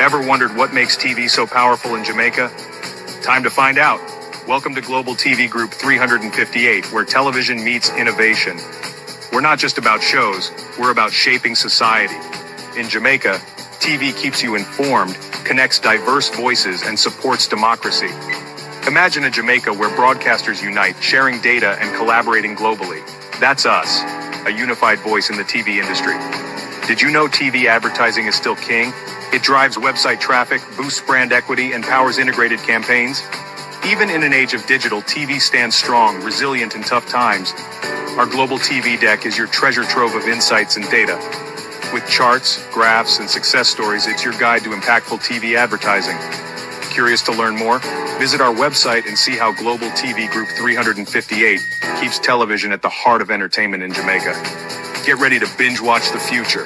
Ever wondered what makes TV so powerful in Jamaica? Time to find out. Welcome to Global TV Group 358, where television meets innovation. We're not just about shows, we're about shaping society. In Jamaica, TV keeps you informed, connects diverse voices, and supports democracy. Imagine a Jamaica where broadcasters unite, sharing data and collaborating globally. That's us, a unified voice in the TV industry. Did you know TV advertising is still king? It drives website traffic, boosts brand equity, and powers integrated campaigns. Even in an age of digital, TV stands strong, resilient in tough times. Our global TV deck is your treasure trove of insights and data. With charts, graphs, and success stories, it's your guide to impactful TV advertising. Curious to learn more? Visit our website and see how Global TV Group 358 keeps television at the heart of entertainment in Jamaica. Get ready to binge watch the future.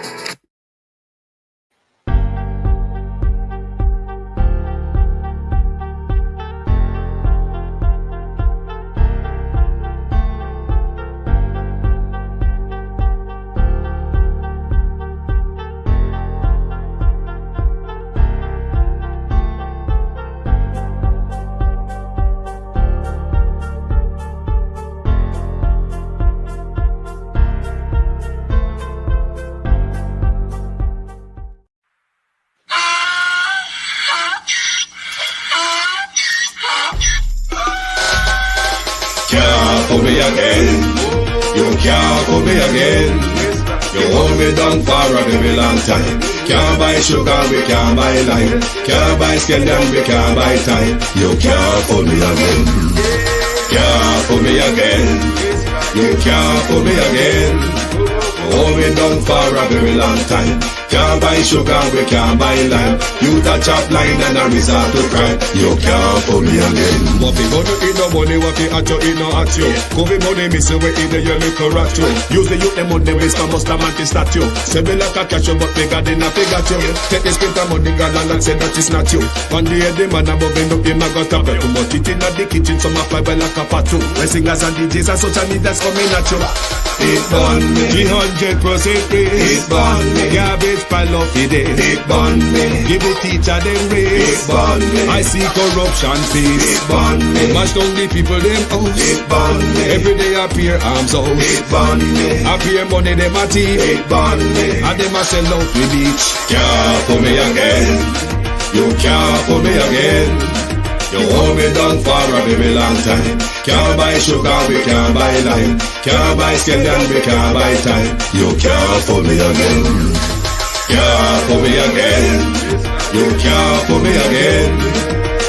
For me again, you can't for me again. You hold me down for a very long time. Can't buy sugar, we can't buy lime. Can't buy scandal, we can't buy time. You can't for me again. Can't for me again. You can't for me again. Hold me down for a very long time. Can't buy sugar, we can't buy lime. You touch up line and a resort to crime. You can't for me again. What fi go to eat no money, what fi at you, eat no at you. Covid money, miss away in the little rat you. Use the youth, the money, waste my must a man to statue. Say me like a catch you, but bigger than a figure you. Take the spit of money, girl, and say that it's not you. One day the man above end up in my gut up. Too much it in the kitchen, some a fly by like a patu. My singers and DJs and social media's coming at you. It burn me. 300% raise. It burn me. Garbage pile up the day. It burn me. Give the teacher them raise. It burn me. I see corruption face. It burn me. Mash down the people them house. It burn me. Every day appear arms out. It burn me. Appear money them a thief. It burn me. And them a sell out the beach. Can't for me again. You can't for me again. You hold me down for a very long time. Can't buy sugar, we can't buy lime. Can't buy scandal, we can't buy time. You can't for me again. Can't for me again. You can't for me again.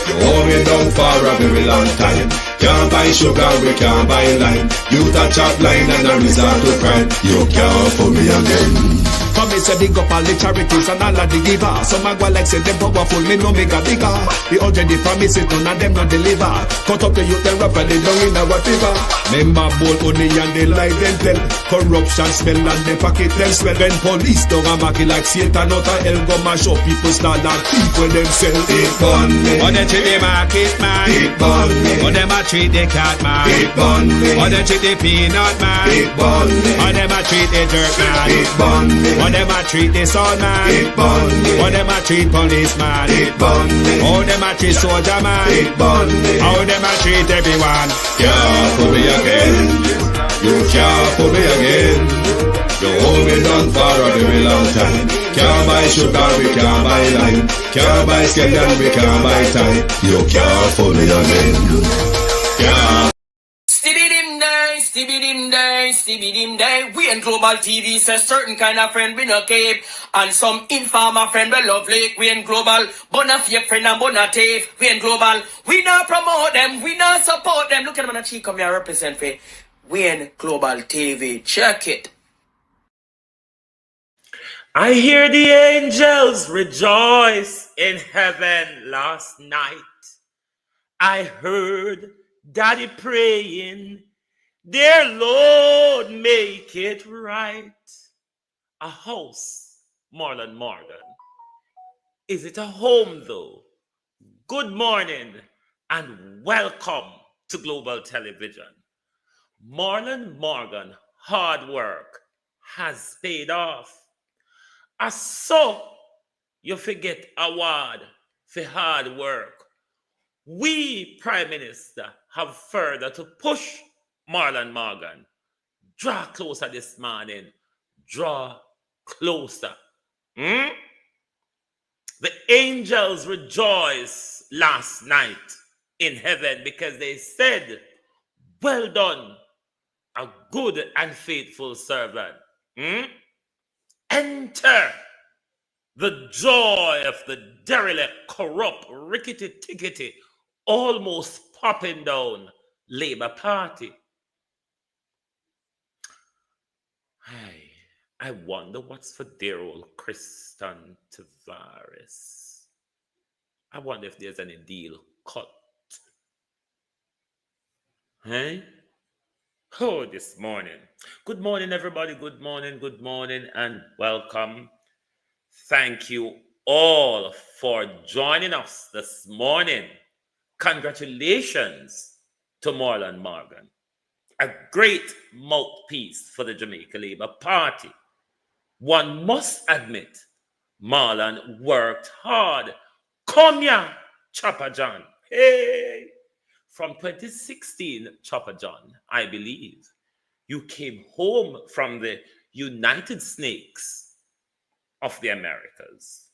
You hold me down for a very long time. Can't buy sugar, we can't buy lime. You touch up line and a resort to crime. You can't for me again. Come me say big up all the charities and all of the givers. Some a go like say them powerful, me no make a bigger. The already promise it, none of them no deliver. Cut up the youth, them rap and they down in our fever. Member bold money and they lie them tell. Corruption smell and they pocket them swell. When police don't a market like Satan out of hell, go mash up people start like people themselves. It burn me. Or they treat the market man. It burn me. Or them a treat the cat man. It burn me. Or they treat the peanut man. It burn me. Or them a treat the dirt man. It burn me. Or them a treat the sun man. It burn me. Or them a treat policeman. It burn me. Or them a treat soldier man. It burn me. How them a treat everyone. Can't for me again. You can't for me again. You hold me down for a very long time. Can't buy sugar, we can't buy lime. Can't buy scandal, we can't buy time. You can't for me again. Can't. Stibbidim day, stibbidim day. We in Global TV say certain kind of friend we no keep. And some informer friend we love like. We in Global, bona fake friend and bona thief. We in Global, we not promote them, we not support them. Look at them on the cheek, come here represent for. We in Global TV, check it. I hear the angels rejoice in heaven last night. I heard Daddy praying, dear Lord, make it right. A house, Marlon Morgan. Is it a home though? Good morning and welcome to Global Television. Marlon Morgan hard work has paid off. So you forget award for hard work. We, Prime Minister, have further to push Marlon Morgan. Draw closer this morning. Draw closer. The angels rejoiced last night in heaven because they said, well done, a good and faithful servant. Enter the joy of the derelict, corrupt, rickety-tickety, almost popping down Labour Party. I wonder what's for dear old Christian Tavares. I wonder if there's any deal cut. Hey? Oh, this morning. Good morning, everybody. Good morning, and welcome. Thank you all for joining us this morning. Congratulations to Marlon Morgan, a great mouthpiece for the Jamaica Labour Party. One must admit, Marlon worked hard. Come here, Chopper John. Hey! From 2016, Chopper John, I believe, you came home from the United Snakes of the Americas.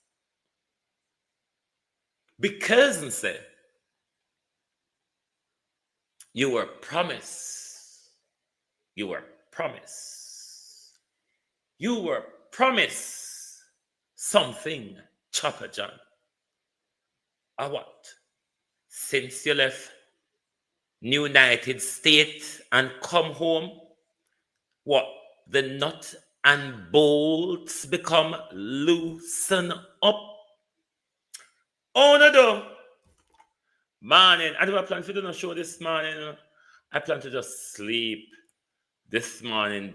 Because, say, you were promised. You were promised. You were promised something, Chopper John. What? Since you left United States and come home, what? The nut and bolts become loosen up. Oh no, morning. I don't plan to do no show this morning. I plan to just sleep this morning,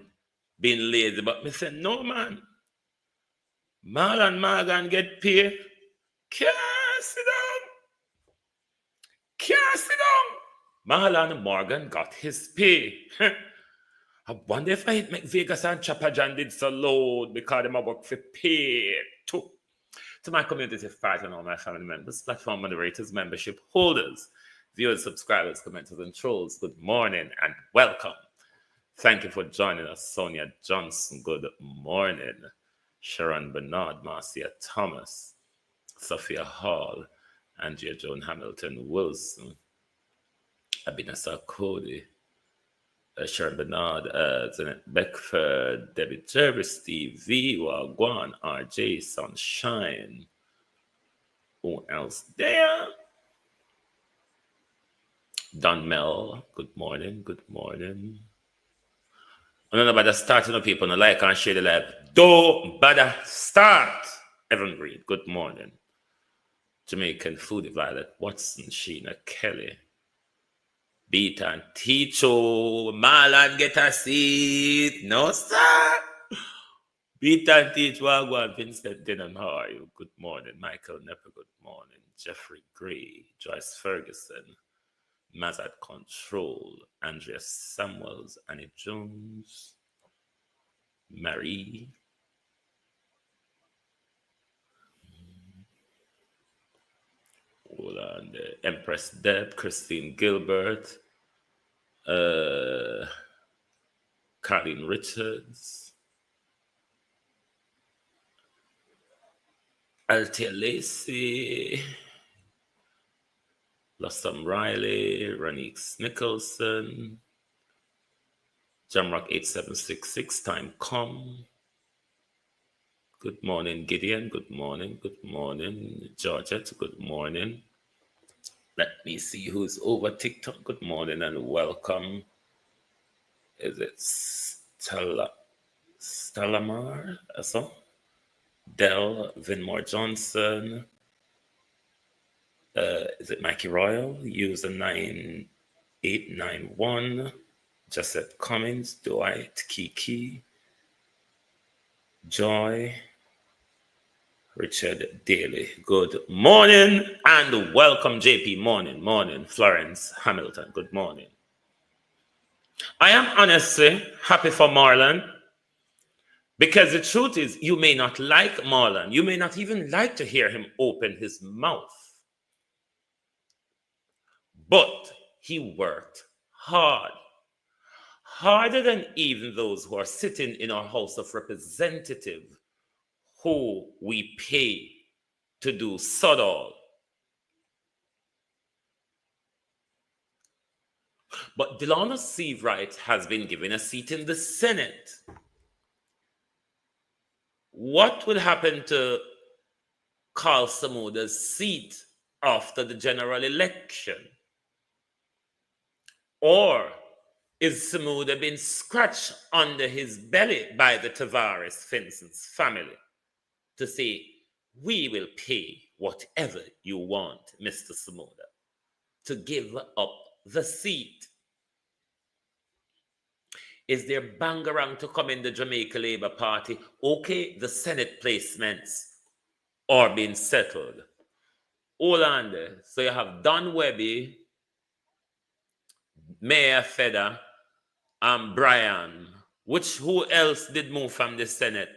being lazy. But me say, no, man. Marlon Morgan get paid. Can't sit down. Can't sit down. Marlon Morgan got his pay. I wonder if I make Vegas and Chopper John did so loud because them work for pay too. To my community fighters and all my family members, platform moderators, membership holders, viewers, subscribers, commenters, and trolls, good morning and welcome. Thank you for joining us. Sonia Johnson, good morning. Sharon Bernard, Marcia Thomas, Sophia Hall, Andrea Joan Hamilton Wilson, Abinasa Cody, Sharon Bernard, Zenet Beckford, Debbie Jervis, Steve V, Wagwan, RJ, Sunshine. Who else there? Don Mel, good morning, good morning. I don't know about the starting of people, no like and share the live. Don't bother start. Evan Reed, good morning. Jamaican Foodie, Violet Watson, Sheena Kelly. Beat and Teacho, Marlon get a seat. No, sir. Beat and Teach, Wagwan, Vincent Denham, how are you? Good morning. Michael Nepper, good morning. Jeffrey Gray, Joyce Ferguson, Mazat Control, Andrea Samuels, Annie Jones, Marie. Hold on, the Empress Deb, Christine Gilbert, Carlene Richards, Althea Lacey, Blossom Riley, Ranix Nicholson, Jamrock 8766, time come. Good morning, Gideon. Good morning. Good morning, Georgette. Good morning. Let me see who's over TikTok. Good morning and welcome. Is it Stalamar? So, Dell Vinmore Johnson. Is it Mikey Royal? User 9891. Josette Cummins. Dwight Kiki. Joy. Richard Daly. Good morning and welcome, JP. Morning. Florence Hamilton. Good morning. I am honestly happy for Marlon. Because the truth is, you may not like Marlon. You may not even like to hear him open his mouth. But he worked hard. Harder than even those who are sitting in our House of Representatives, who we pay to do sod all. But Delano Seawright has been given a seat in the Senate. What will happen to Carl Samuda's seat after the general election? Or is Samuda being scratched under his belly by the Tavares Fenson's family to say, we will pay whatever you want, Mr. Samuda, to give up the seat? Is there Bangarang to come in the Jamaica Labour Party? Okay, the Senate placements are being settled. Hold on there. So you have Don Webby, Mayor Feder, and Brian. Who else did move from the Senate?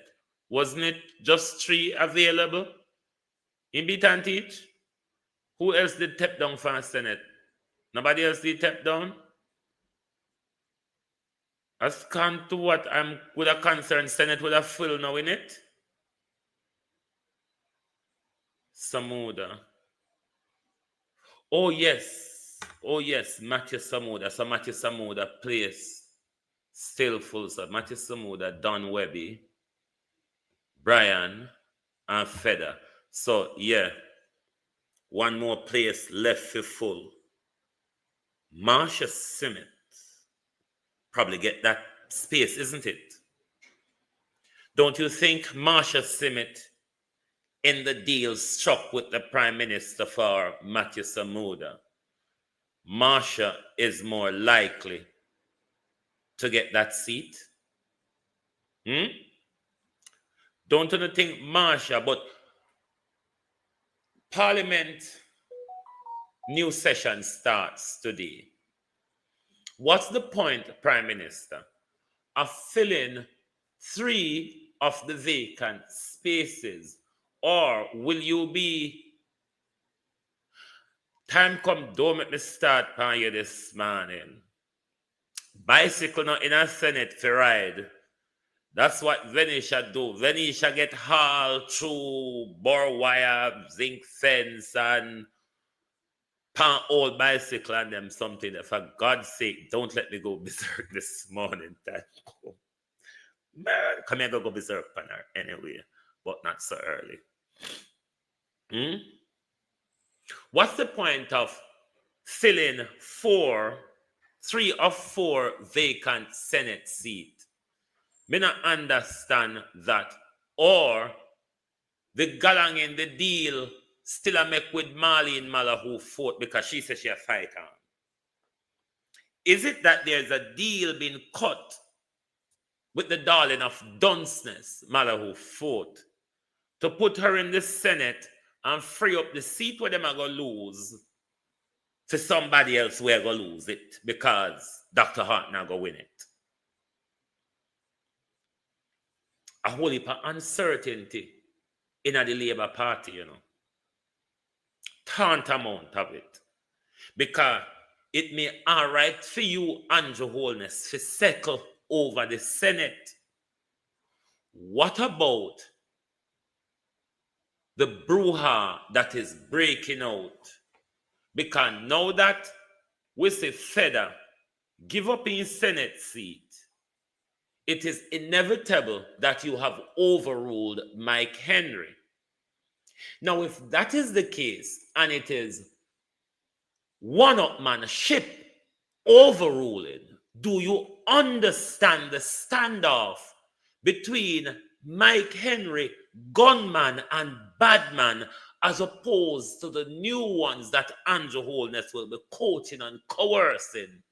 Wasn't it just 3 available? In beat and teach? Who else did step down from the Senate? Nobody else did step down? As come to what I'm with a concern, Senate would have full now in it. Samuda. Oh yes, Matthew Samuda. So Matthew Samuda place still full. So Matthew Samuda, Don Webby, Brian, and Feder. So yeah, one more place left for full. Marsha Simmet probably get that space, isn't it? Don't you think Marsha Simmet in the deal struck with the Prime Minister for Matthew Samuda, Marsha is more likely to get that seat? Don't you think Marsha, but Parliament new session starts today. What's the point, Prime Minister, of filling 3 of the vacant spaces? Or will you be time come, don't make me start on you this morning. Bicycle not in a Senate for ride. That's what Venetia do. Venetia get hauled through barbed wire, zinc fence, and pan old bicycle and them something. For God's sake, don't let me go berserk this morning. Man, come here, go berserk on her anyway, but not so early. What's the point of filling 3 of 4 vacant Senate seats? Me not understand that. Or the galang in the deal still a make with Marlene Mala who fought because she says she a fight on. Is it that there's a deal being cut with the darling of Dunceness, Mala who fought, to put her in the Senate and free up the seat where them are going to lose for somebody else where going to lose it because Dr. Hart now going to win it? A whole heap of uncertainty in the Labour Party, you know. Tantamount of it. Because it may all right for you, Andrew Holness, to settle over the Senate. What about the brouhaha that is breaking out? Because now that we say Feder give up his Senate seat, it is inevitable that you have overruled Mike Henry. Now, if that is the case, and it is one-upmanship overruling, do you understand the standoff between Mike Henry, gunman and badman, as opposed to the new ones that Andrew Holness will be coaching and coercing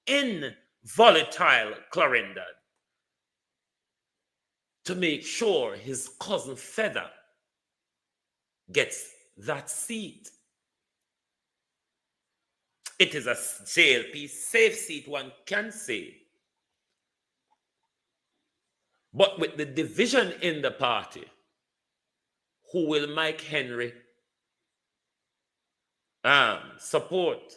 in volatile Clarendon to make sure his cousin Feder gets that seat? It is a JLP safe seat, one can say. But with the division in the party, who will Mike Henry support?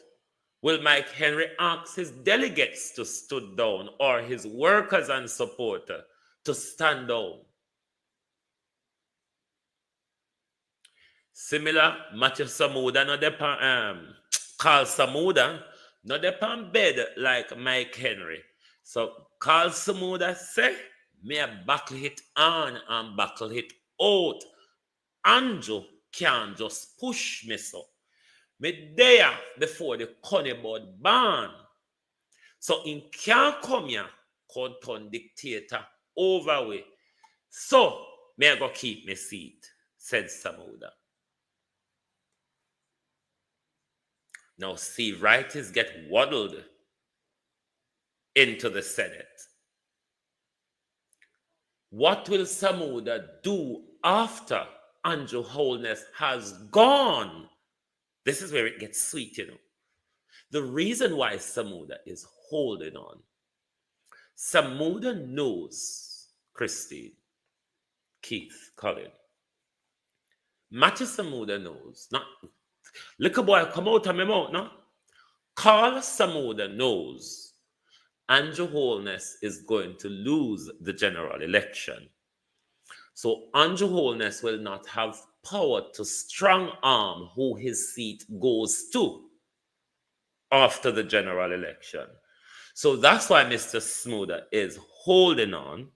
Will Mike Henry ask his delegates to stood down or his workers and supporters to stand down? Similar, Matthew Samuda, no Carl Samuda, no depan bed like Mike Henry. So Carl Samuda say, me a buckle it on and buckle it out. Andrew can't just push me so. Me there before the corner board ban. So in can't come here, turn dictator over way. So me I go keep my seat, said Samuda. Now see, writers get waddled into the Senate. What will Samuda do after Andrew Holness has gone? This is where it gets sweet, you know. The reason why Samuda is holding on, Samuda knows Christine, Keith, Colin. Matthew Samuda knows, not little boy come out of my mouth, no? Carl Samuda knows Andrew Holness is going to lose the general election. So Andrew Holness will not have power to strong arm who his seat goes to after the general election. So that's why Mr. Samuda is holding on.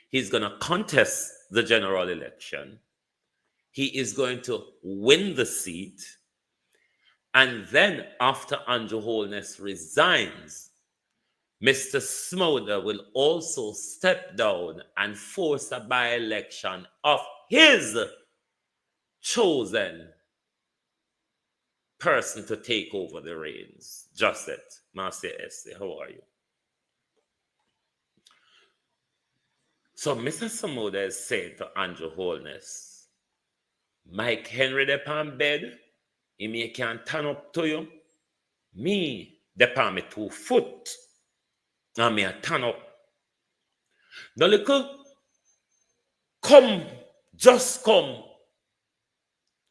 He's going to contest the general election. He is going to win the seat. And then after Andrew Holness resigns, Mr. Samuda will also step down and force a by-election of his chosen person to take over the reins. Josette, Marcia Estee, how are you? So Mr. Samuda is saying to Andrew Holness, Mike Henry upon bed, he can't turn up to you. Me, upon me 2 foot. And me a turn up. The little come, just come,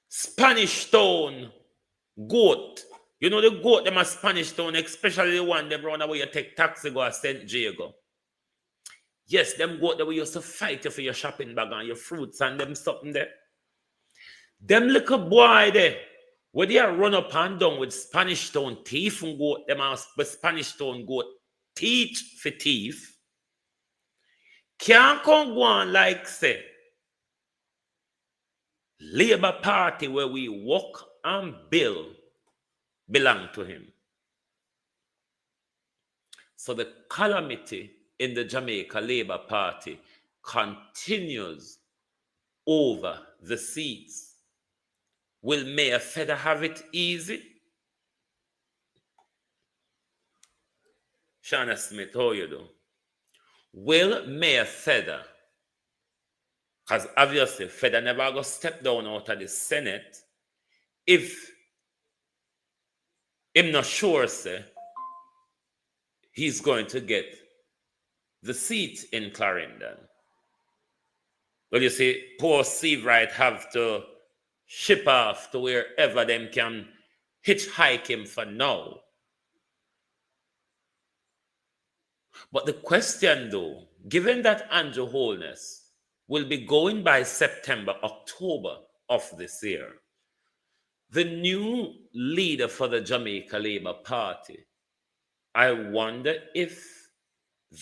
Spanish town goat. You know the goat, them a Spanish town, especially the one them round where you take taxi go to St. Diego. Yes, them goat that we used to fight you for your shopping bag and your fruits and them something there. Them little boy there, where they are run up and down with Spanish town thief and goat, them are Spanish town goat teach for thief, can't come go on like say Labour Party where we work and build belong to him. So the calamity in the Jamaica Labour Party continues over the seats. Will Mayor Feder have it easy? Shana Smith, how you do? Will Mayor Feder, because obviously Feder never go step down out of the Senate if I'm not sure, say, he's going to get the seat in Clarendon. Well, you see, poor Steve Wright have to ship off to wherever them can hitchhike him for now. But the question, though, given that Andrew Holness will be going by September, October of this year, the new leader for the Jamaica Labour Party, I wonder if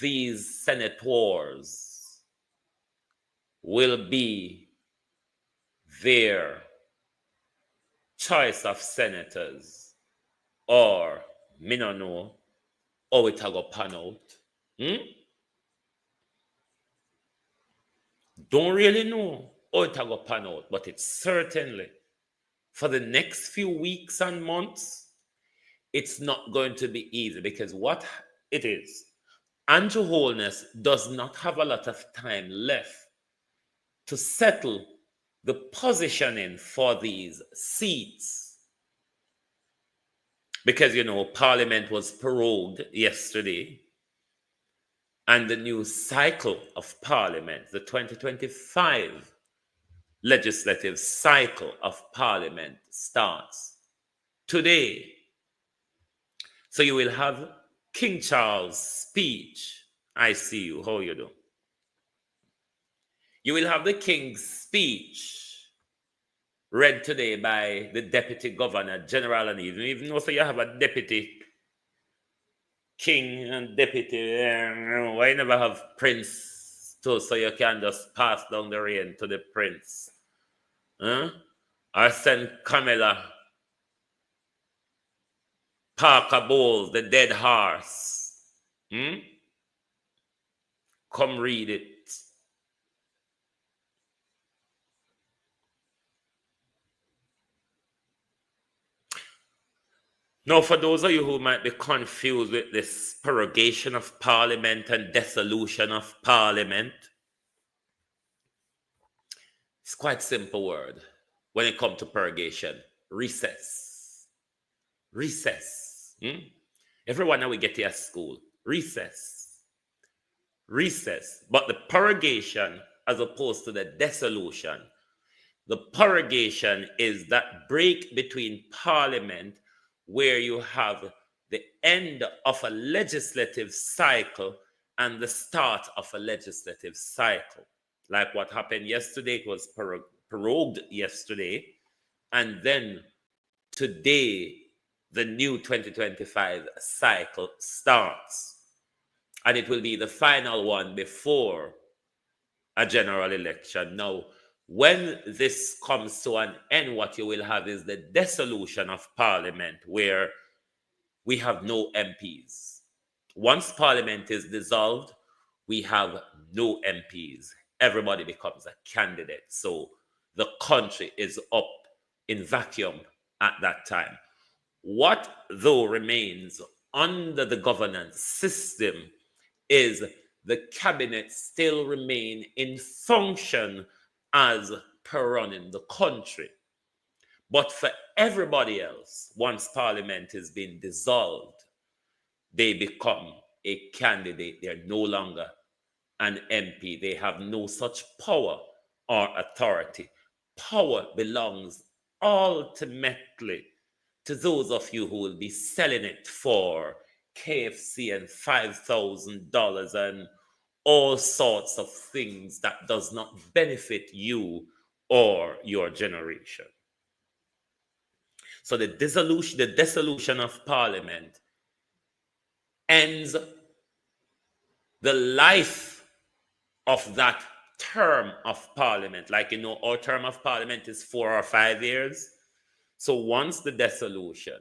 these senators will be their choice of senators, or me no know how it go pan out. Don't really know how it go pan out, but it's certainly for the next few weeks and months, it's not going to be easy, because what it is, Andrew Holness does not have a lot of time left to settle the positioning for these seats. Because, you know, Parliament was prorogued yesterday. and the new cycle of Parliament, the 2025 legislative cycle of Parliament starts today. So you will have King Charles' speech. I see you. How you do? You will have the King's speech read today by the Deputy Governor General, and even though you have a Deputy King and Deputy, why never have Prince too, so you can just pass down the reign to the Prince? Huh? Or send Camilla Parker Bowles, the dead horse. Come read it. Now, for those of you who might be confused with this prorogation of Parliament and dissolution of Parliament, it's quite simple word when it comes to purgation. Recess. Recess. Everyone now we get here at school. Recess. Recess. But the purgation, as opposed to the dissolution, the purgation is that break between Parliament where you have the end of a legislative cycle and the start of a legislative cycle. Like what happened yesterday, it was prorogued yesterday, and then today, the new 2025 cycle starts. And it will be the final one before a general election. Now, when this comes to an end, what you will have is the dissolution of Parliament, where we have no MPs. Once Parliament is dissolved, we have no MPs. Everybody becomes a candidate. So the country is up in vacuum at that time. What, though, remains under the governance system is the cabinet still remain in function as per running the country. But for everybody else, once Parliament has been dissolved, they become a candidate. They're no longer an MP. They have no such power or authority. Power belongs ultimately to those of you who will be selling it for KFC and $5,000 and all sorts of things that does not benefit you or your generation. So the dissolution of Parliament ends the life of that term of Parliament. Like, our term of Parliament is 4 or 5 years. So once the dissolution,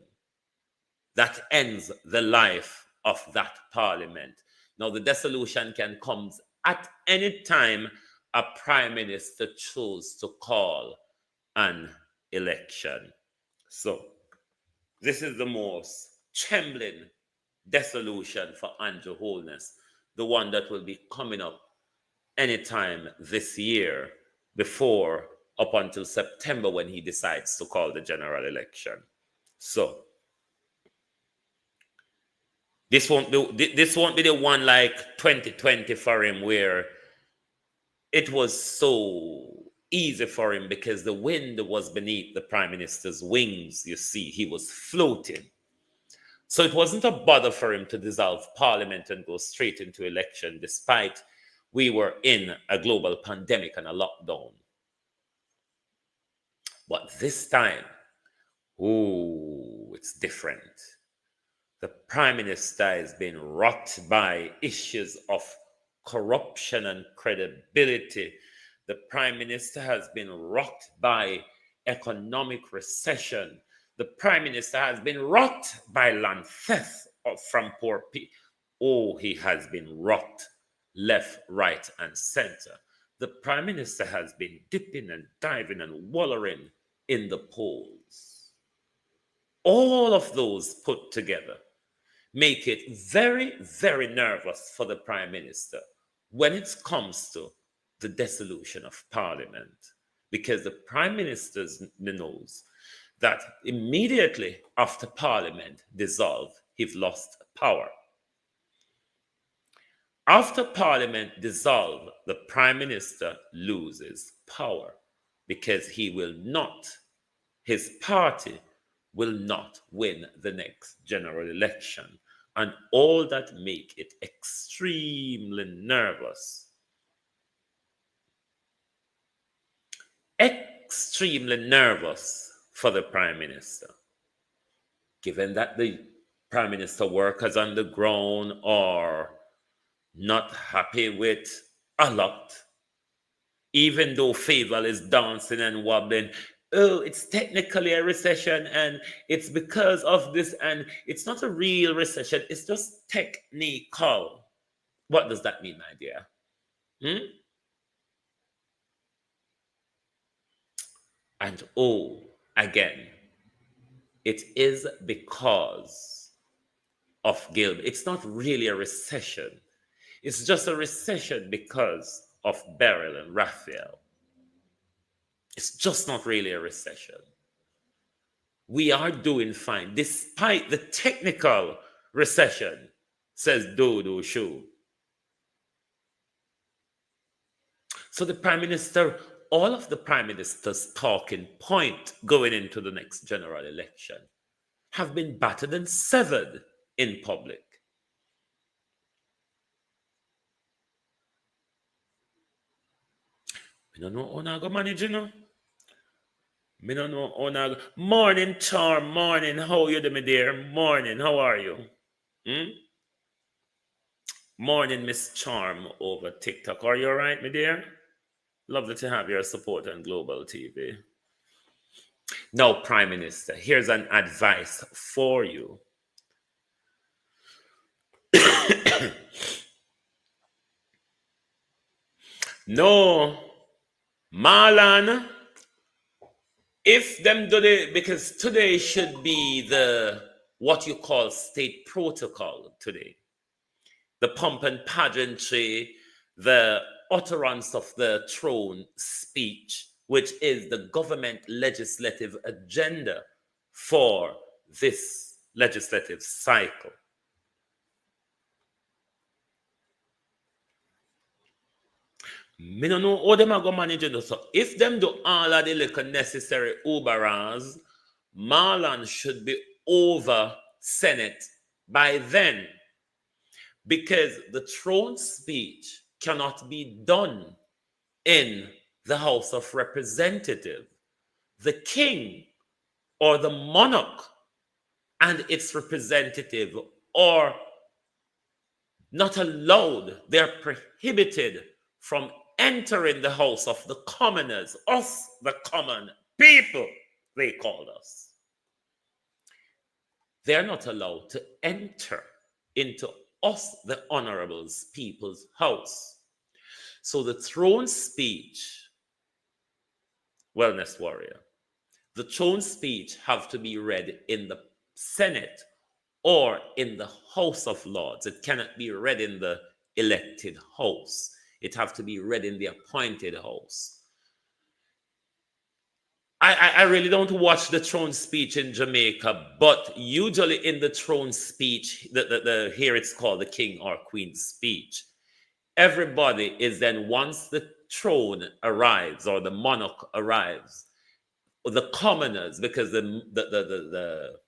that ends the life of that Parliament. Now, the dissolution can come at any time a prime minister chose to call an election. So, this is the most trembling dissolution for Andrew Holness, the one that will be coming up anytime this year, before up until September when he decides to call the general election. So, this won't be the one like 2020 for him, where it was so easy for him because the wind was beneath the prime minister's wings. You see, he was floating. So it wasn't a bother for him to dissolve Parliament and go straight into election, despite we were in a global pandemic and a lockdown. But this time, it's different. The prime minister has been rocked by issues of corruption and credibility. The prime minister has been rocked by economic recession. The prime minister has been rocked by land theft from poor people. He has been rocked left, right, and center. The prime minister has been dipping and diving and wallowing in the polls. All of those put together make it very, very nervous for the prime minister when it comes to the dissolution of Parliament, because the prime minister knows that immediately after Parliament dissolved, he's lost power. After Parliament dissolved, the Prime Minister loses power because his party will not win the next general election. And all that make it extremely nervous. Extremely nervous for the Prime Minister. Given that the Prime Minister workers on the ground are not happy with a lot, even though Favour is dancing and wobbling. Oh, it's technically a recession and it's because of this, and it's not a real recession, it's just technical. What does that mean, my dear? And again, it is because of Gilbert. It's not really a recession. It's just a recession because of Beryl and Raphael. It's just not really a recession. We are doing fine despite the technical recession, says Dodo Shoe. So the Prime Minister, all of the Prime Minister's talking point going into the next general election have been battered and severed in public. I don't know how I go manage, you know. I don't know how I go. Morning, Charm. Morning. How are you doing, dear? Morning. How are you? Morning, Miss Charm over TikTok. Are you all right, my dear? Lovely to have your support on Global TV. Now, Prime Minister, here's an advice for you. No, Marlon, if them do it, because today should be the what you call state protocol today. The pomp and pageantry, the utterance of the throne speech, which is the government legislative agenda for this legislative cycle. Me don't know how them are going to manage it. So if them do all of the little necessary uberans, Marlon should be over Senate by then. Because the throne speech cannot be done in the House of Representatives. The king or the monarch and its representative are not allowed, they're prohibited from entering the house of the commoners, us, the common people, they called us. They're not allowed to enter into us, the honorables, people's house. So the throne speech, wellness warrior, the throne speech have to be read in the Senate or in the House of Lords. It cannot be read in the elected house. It have to be read in the appointed house. I really don't watch the throne speech in Jamaica, but usually in the throne speech, here it's called the king or queen speech. Everybody is then, once the throne arrives or the monarch arrives, the commoners, because the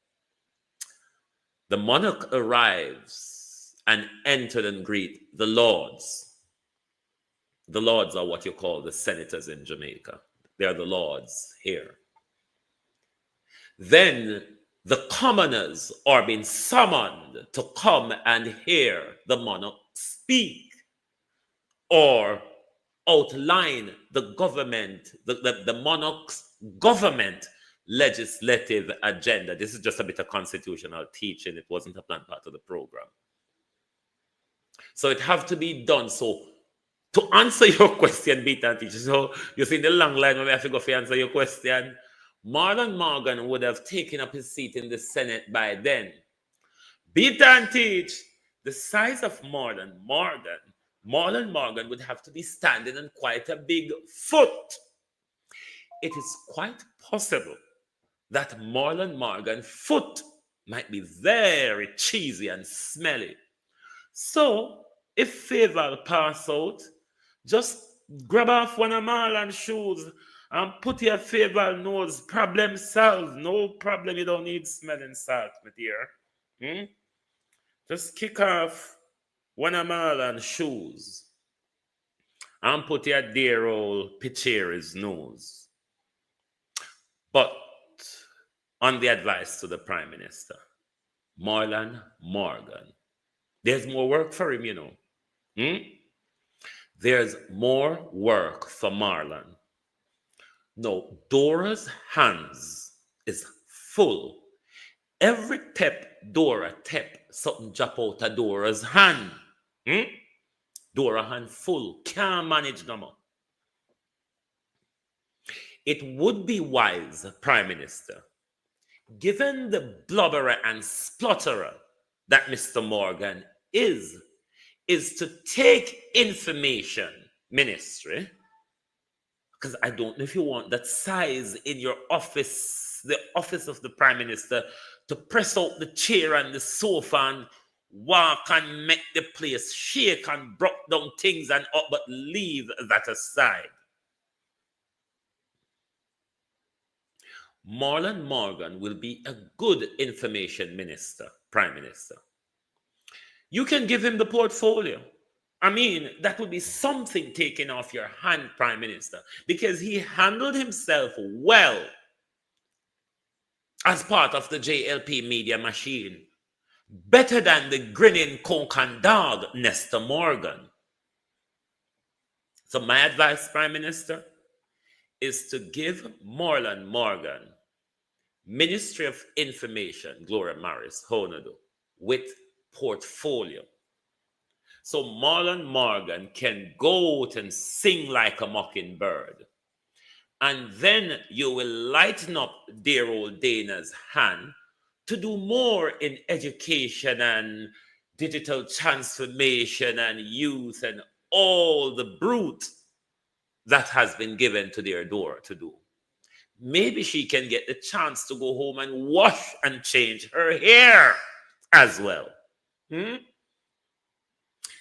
monarch arrives and entered and greet the lords. The lords are what you call the senators in Jamaica. They are the lords here. Then the commoners are being summoned to come and hear the monarch speak or outline the government, the monarch's government legislative agenda. This is just a bit of constitutional teaching. It wasn't a planned part of the program. So it have to be done. So to answer your question, Beta and Teacher, so you see the long line where we have to go for answer your question. Marlon Morgan would have taken up his seat in the Senate by then. Beta and Teach, the size of Marlon Morgan would have to be standing on quite a big foot. It is quite possible that Marlon Morgan's foot might be very cheesy and smelly. So If favor pass out, just grab off one of Marlon's shoes and put your favor nose. Problem solved. No problem. You don't need smelling salt, my dear. Just kick off one of Marlon's shoes and put your dear old Picheri's nose. But on the advice to the Prime Minister, Marlon Morgan, there's more work for him, you know. There's more work for Marlon. No, Dora's hands is full. Every step Dora tap, something drop out of Dora's hand. Dora hand full, can't manage no more. It would be wise, Prime Minister, given the blubberer and splutterer that Mr. Morgan is to take information ministry, because I don't know if you want that size in your office, the office of the Prime Minister, to press out the chair and the sofa and walk and make the place shake and broke down things and up, but leave that aside. Marlon Morgan will be a good information minister, Prime Minister. You can give him the portfolio. I mean, that would be something taken off your hand, Prime Minister, because he handled himself well as part of the JLP media machine. Better than the grinning conk and dog, Nestor Morgan. So my advice, Prime Minister, is to give Marlon Morgan Ministry of Information, Gloria Morris, Honado, with portfolio. So Marlon Morgan can go out and sing like a mockingbird. And then you will lighten up dear old Dana's hand to do more in education and digital transformation and youth and all the brute that has been given to their door to do. Maybe she can get the chance to go home and wash and change her hair as well.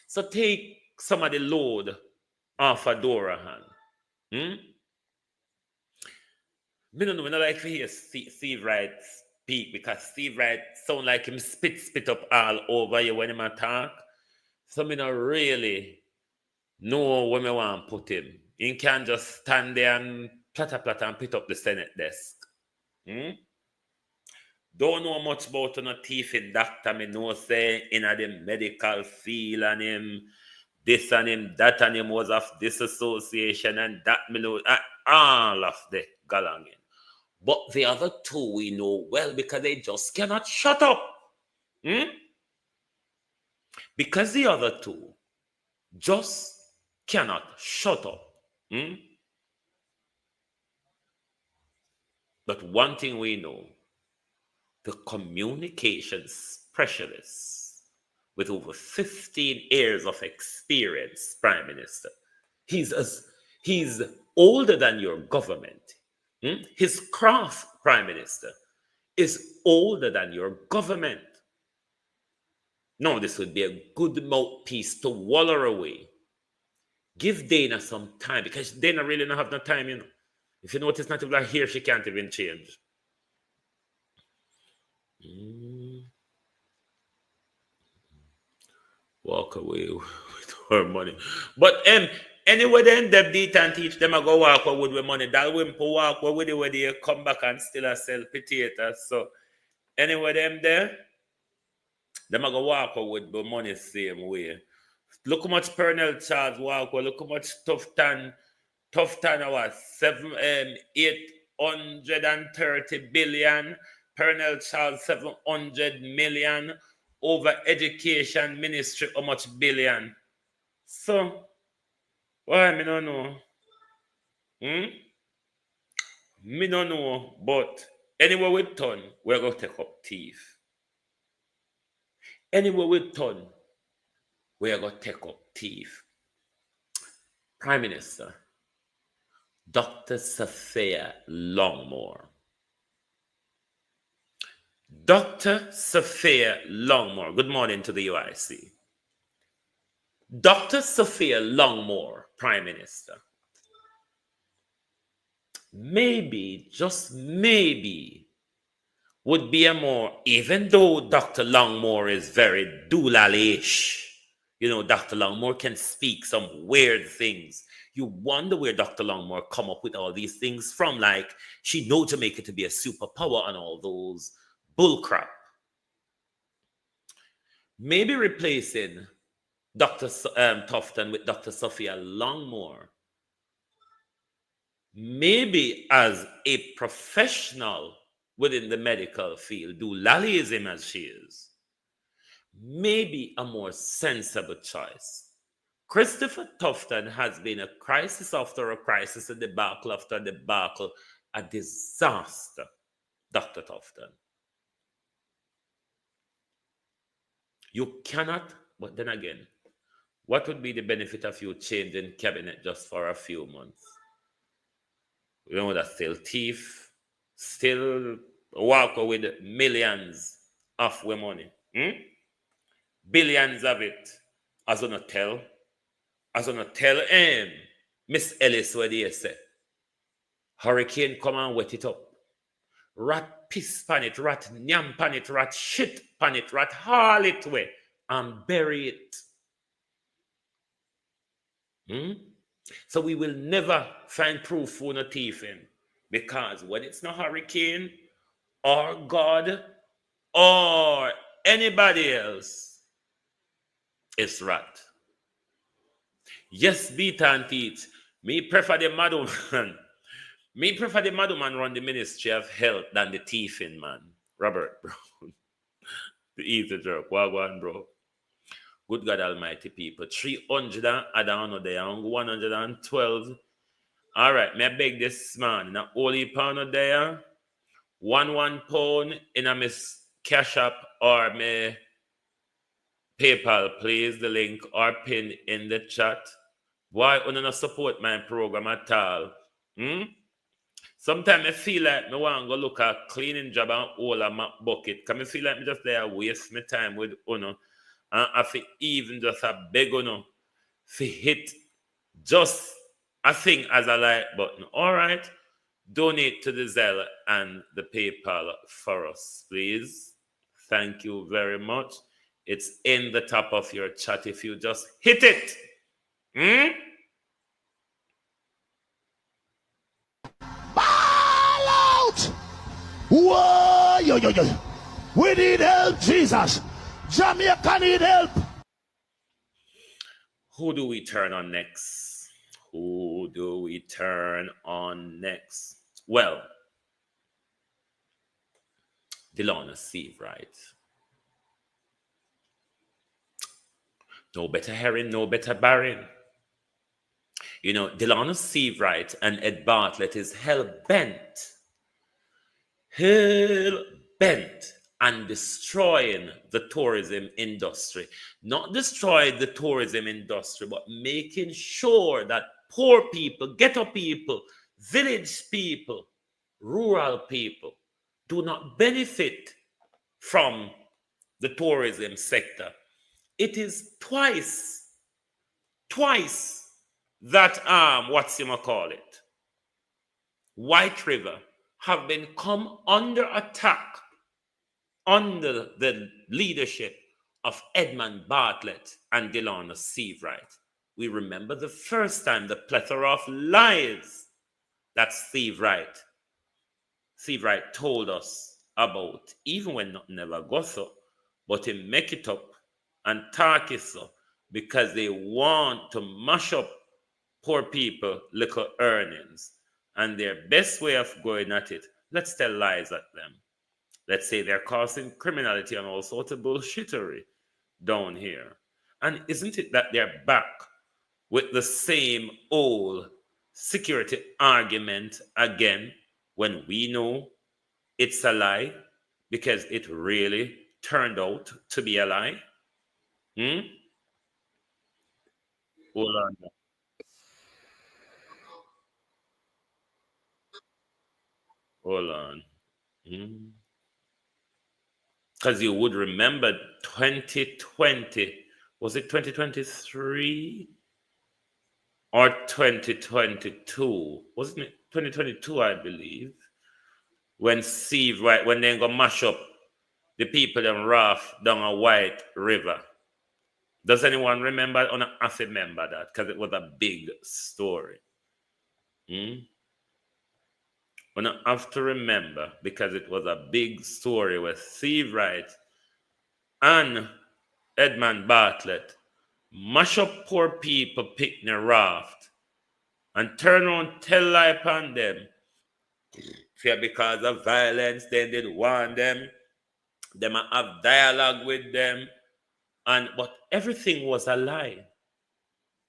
So take some of the load off a Dora hand. I don't know, I like to hear Steve Wright speak, because Steve Wright sound like him spit up all over you when him attack. So I don't really know where I want to put him. He can't just stand there and platter and put up the Senate desk. Don't know much about no teeth in doctor. Me know say in the medical field and him this and him that and him was of this association and that me know all of the galangin. But the other two we know well because they just cannot shut up. Because the other two just cannot shut up. But one thing we know, the communications specialist with over 15 years of experience, Prime Minister, he's older than your government. His craft, Prime Minister, is older than your government. No, this would be a good mouthpiece to waller away. Give Dana some time, because Dana really don't have no time, you know. If you notice, not even here, she can't even change. Walk away with her money. But anyway, then them did and teach them I go walk away with money. That wimp walk away with it where they come back and still sell potatoes. So anyway, them there, them I go walk away with the money same way. Look how much Pernell Charles walk away. Look how much Tough Tan was 830 billion. Pernell Charles 700 million. Over education ministry, how much billion? So, why me don't know? Me don't know, but anywhere we turn, we're going to take up thief. Anywhere we turn, we're going to take up thief. Prime Minister, Dr. Sophia Longmore. Dr. Sophia Longmore, good morning to the UIC. Dr. Sophia Longmore, Prime Minister, maybe, just maybe, would be a more, even though Dr. Longmore is very doolally-ish, Dr. Longmore can speak some weird things. You wonder where Dr. Longmore come up with all these things from, like she know Jamaica to be a superpower and all those bullcrap. Maybe replacing Dr. Tufton with Dr. Sophia Longmore, maybe as a professional within the medical field, doolally-ism as she is, maybe a more sensible choice. Christopher Tufton has been a crisis after a crisis, a debacle after a debacle, a disaster, Dr. Tufton. You cannot, but then again, what would be the benefit of you changing cabinet just for a few months? That's still thief, still walk with millions of our money. Billions of it. As on a tell Miss Ellis what they say. Hurricane come and wet it up. Rat piss pan it, rat nyam pan it, rat shit pan it, rat haul it away and bury it. So we will never find proof for no thieving, because when it's not hurricane or God or anybody else, it's rat. Yes, beat and teach. Me prefer the madman. Me prefer the madman run the Ministry of Health than the thieving man. Robert, bro. The easy joke. Wagwan, bro. Good God Almighty, people. 300 and I don't know, they are 112. All right, may I beg this man, in a holy pound there, 1 pound in a Miss Cash App or me PayPal, please, the link or pin in the chat. Why you not support my program at all? Sometimes I feel like I want to go look at cleaning job and all a map bucket. Because I feel like I just there waste my time with and I feel even just a beg for hit just a thing as a like button. All right. Donate to the Zelle and the PayPal for us, please. Thank you very much. It's in the top of your chat if you just hit it. Ball out! Whoa, yo. We need help, Jesus. Jamaica need help. Who do we turn on next? Well, Delana Seavright. No better herring, no better barren. Delana Seavright and Ed Bartlett is hell-bent on destroying the tourism industry. Not destroy the tourism industry, but making sure that poor people, ghetto people, village people, rural people do not benefit from the tourism sector. It is twice that White River have been come under attack under the leadership of Edmund Bartlett and Delana Seavright. We remember the first time, the plethora of lies that Seavright told us about, even when nothing never got so, but he make it up and talk it so, because they want to mash up poor people little earnings. And their best way of going at it, let's tell lies at them. Let's say they're causing criminality and all sorts of bullshittery down here. And isn't it that they're back with the same old security argument again, when we know it's a lie, because it really turned out to be a lie? Hold on. Hold on. Because you would remember 2020 Was it 2023 or 2022? Wasn't it 2022, I believe? When Steve, right, when they go mash up the people in raft down a White River. Does anyone remember? Or not have to remember that because it was a big story. We don't have to remember because it was a big story with Steve Wright and Edmund Bartlett mash up poor people picking a raft and turn around tell lie upon them. Fear because of violence, they did warn them. They might have dialogue with them. But everything was a lie.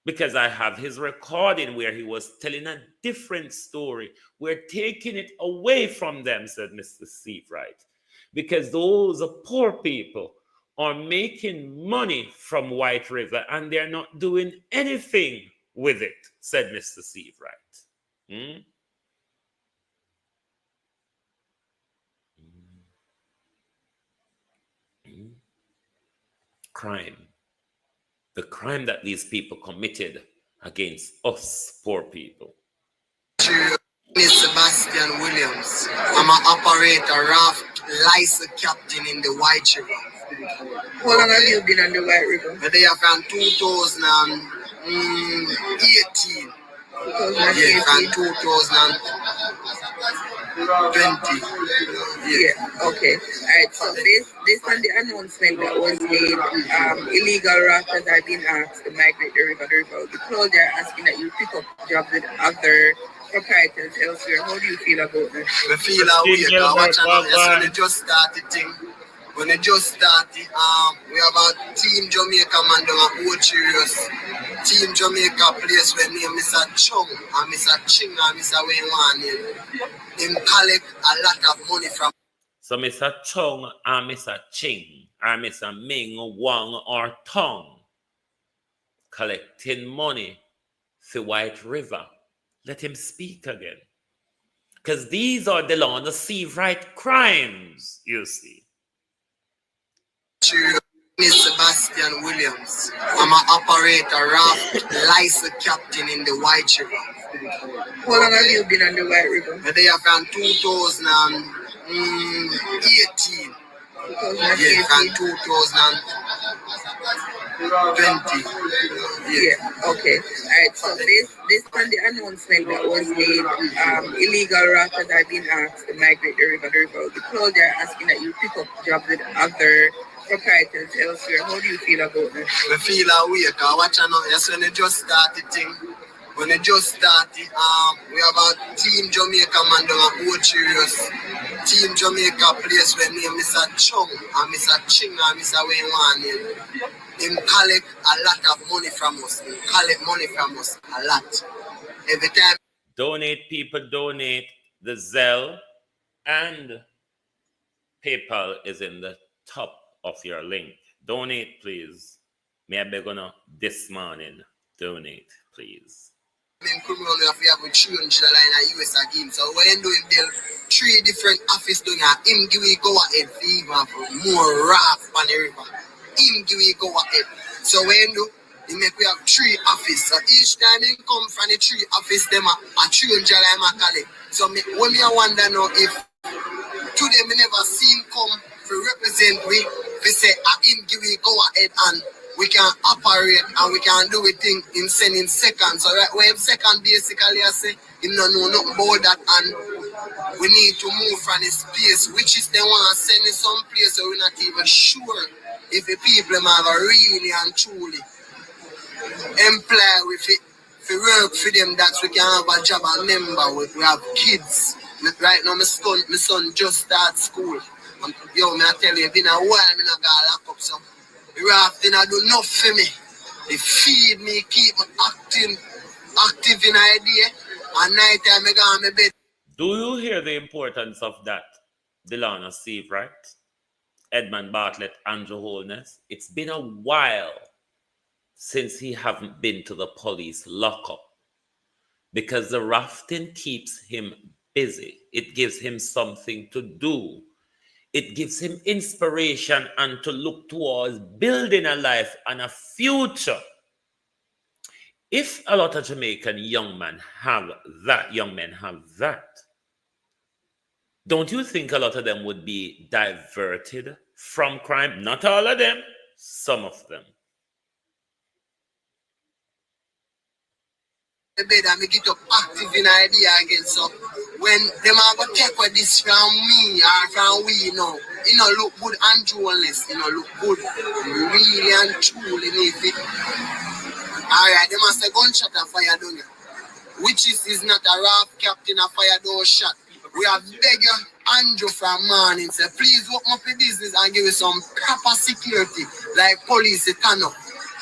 Because I have his recording where he was telling a different story. We're taking it away from them, said Mr. Steve Wright. Because those poor people are making money from White River and they're not doing anything with it, said Mr. Steve Wright. Crime. The crime that these people committed against us poor people. Miss Sebastian Williams. I'm an operator, raft license captain in the White River. How long have you been on the White River? But they are from 2018. Yeah, from 2020. Yeah, okay. Alright, so based on the announcement that was made, illegal rafters are being asked to migrate the river. The river will be closed. They're asking that you pick up jobs with other proprietors elsewhere. How do you feel about that? I feel that way. Watch out, when they just started thing. When they just started, we have a Team Jamaica man down at Old Cheerios. Team Jamaica place where name Mr. Chung and Mr. Ching and Mr. Wayne Wan. Him collect a lot of money from. So Mr. Chung and Mr. Ching or Mr. Ming, Wang or Tong collecting money for White River. Let him speak again. Because these are the law on the Steve Wright crimes, you see. Miss Sebastian Williams. I'm an operator, raft license captain in the White River. How long have you been on the White River? But they are from 2018. Yeah, from 2020. Yeah, okay. Alright, so based on the announcement that was made, illegal rafters are being asked to migrate the river. The river will be closed. They're asking that you pick up jobs with other proprietors elsewhere. How do you feel about that? I feel that way, because watch out, that's when they just started thing. When they just started, we have a Team Jamaica man down at Old Cheerios. Team Jamaica place where name Mr. Chung and Mr. Ching and Mr. Wayne Wan. Him collect a lot of money from us. Him collect money from us a lot. Every time. Donate, people, donate. The Zelle and PayPal is in the top of your link. Donate, please. May I beg on this morning? Donate, please. Criminal, we have a change the line of US again. So when do him build 3 different offices down here, him give we go ahead for even more raft on the river. Him give we go ahead. So when do he make we have 3 offices. So each time they come from the 3 offices, them a change the line of collect. So when me I wonder now if today me never seen come to represent we say him give we go ahead and we can operate and we can do a thing in sending seconds. So right when second basically I say him no know nothing about that and we need to move from this place which is they want to send in some place so we're not even sure if the people have a really and truly employ with it for work for them that we can have a job and member with. We have kids. Right now my son just start school. Yo, me I tell you, it's been a while me not got lock up so the raft didn't do enough for me. They feed me, keep me active in idea. And night time I go on my bed. Do you hear the importance of that? Delana Steve, right? Edmund Bartlett, Andrew Holness. It's been a while since he haven't been to the police lockup because the rafting keeps him busy. It gives him something to do. It gives him inspiration and to look towards building a life and a future. If a lot of Jamaican young men have that, don't you think a lot of them would be diverted from crime? Not all of them, some of them. The bed and make it up active in idea again. So when them are gonna take what this from me or from we, look good and Holness, look good really and truly need it. Alright, they must say gunshot and fire down here. Which is not a raft captain a fire door shot. We have begged Andrew from morning, say please open up the business and give us some proper security, like police turn up.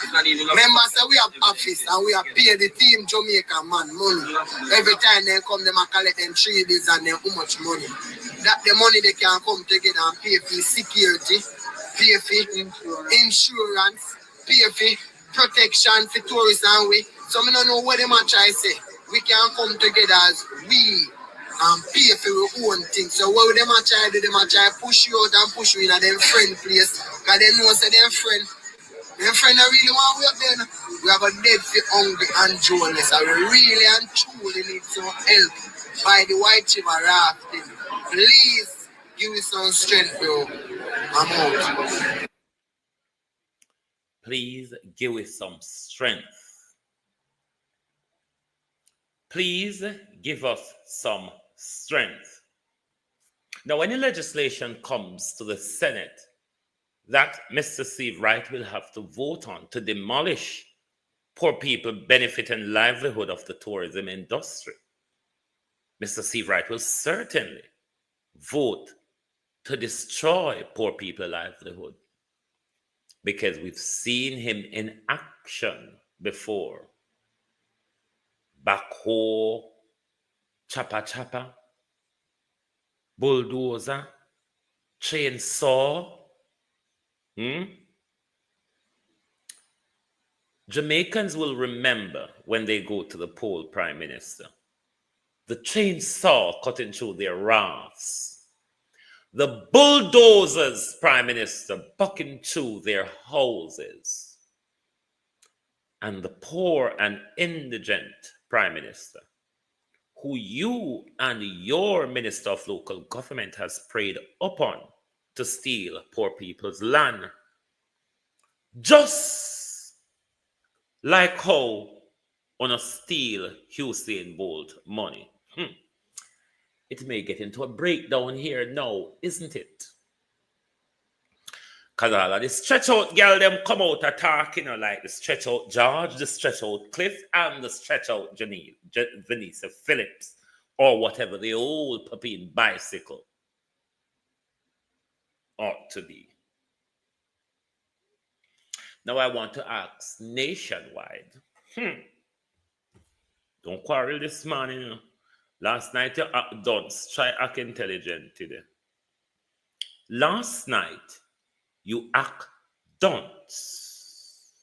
Remember, say we have office and we have paid the team Jamaica man money. Every time they come, they collect them 3 days and then how much money. That the money they can come together and pay for security, pay for insurance, pay for protection for tourists and we. So I don't know what they might try to say. We can come together as we and pay for our own thing. So what they might try to do, they might try to push you out and push you in a them friend place. Because they know say them friend. Them friend I really want to work there. We have a dead for hungry and Holness. And we really and truly need some help by the White River rafting. Please give me some strength, bro. I'm out. Please give us some strength. Please give us some strength. Now, when the legislation comes to the Senate, that Mr. Steve Wright will have to vote on to demolish poor people benefit and livelihood of the tourism industry. Mr. Steve Wright will certainly vote to destroy poor people's livelihood because we've seen him in action before. Backhoe, chopper, bulldozer, chainsaw. Jamaicans will remember when they go to the poll, Prime Minister, the chainsaw cutting through their rafts, the bulldozers, Prime Minister, bucking through their houses, and the poor and indigent, Prime Minister, who you and your Minister of Local Government has preyed upon to steal poor people's land. Just like how on a steal Usain Bolt money. It may get into a breakdown here now, isn't it? Because all of the stretch out girl them come out attacking, like the stretch out George, the stretch out Cliff, and the stretch out Vanessa Phillips, or whatever the old puppy bicycle ought to be. Now I want to ask nationwide. Don't quarrel this morning. Last night you act dunce. Try act intelligent today. Last night you act dunce.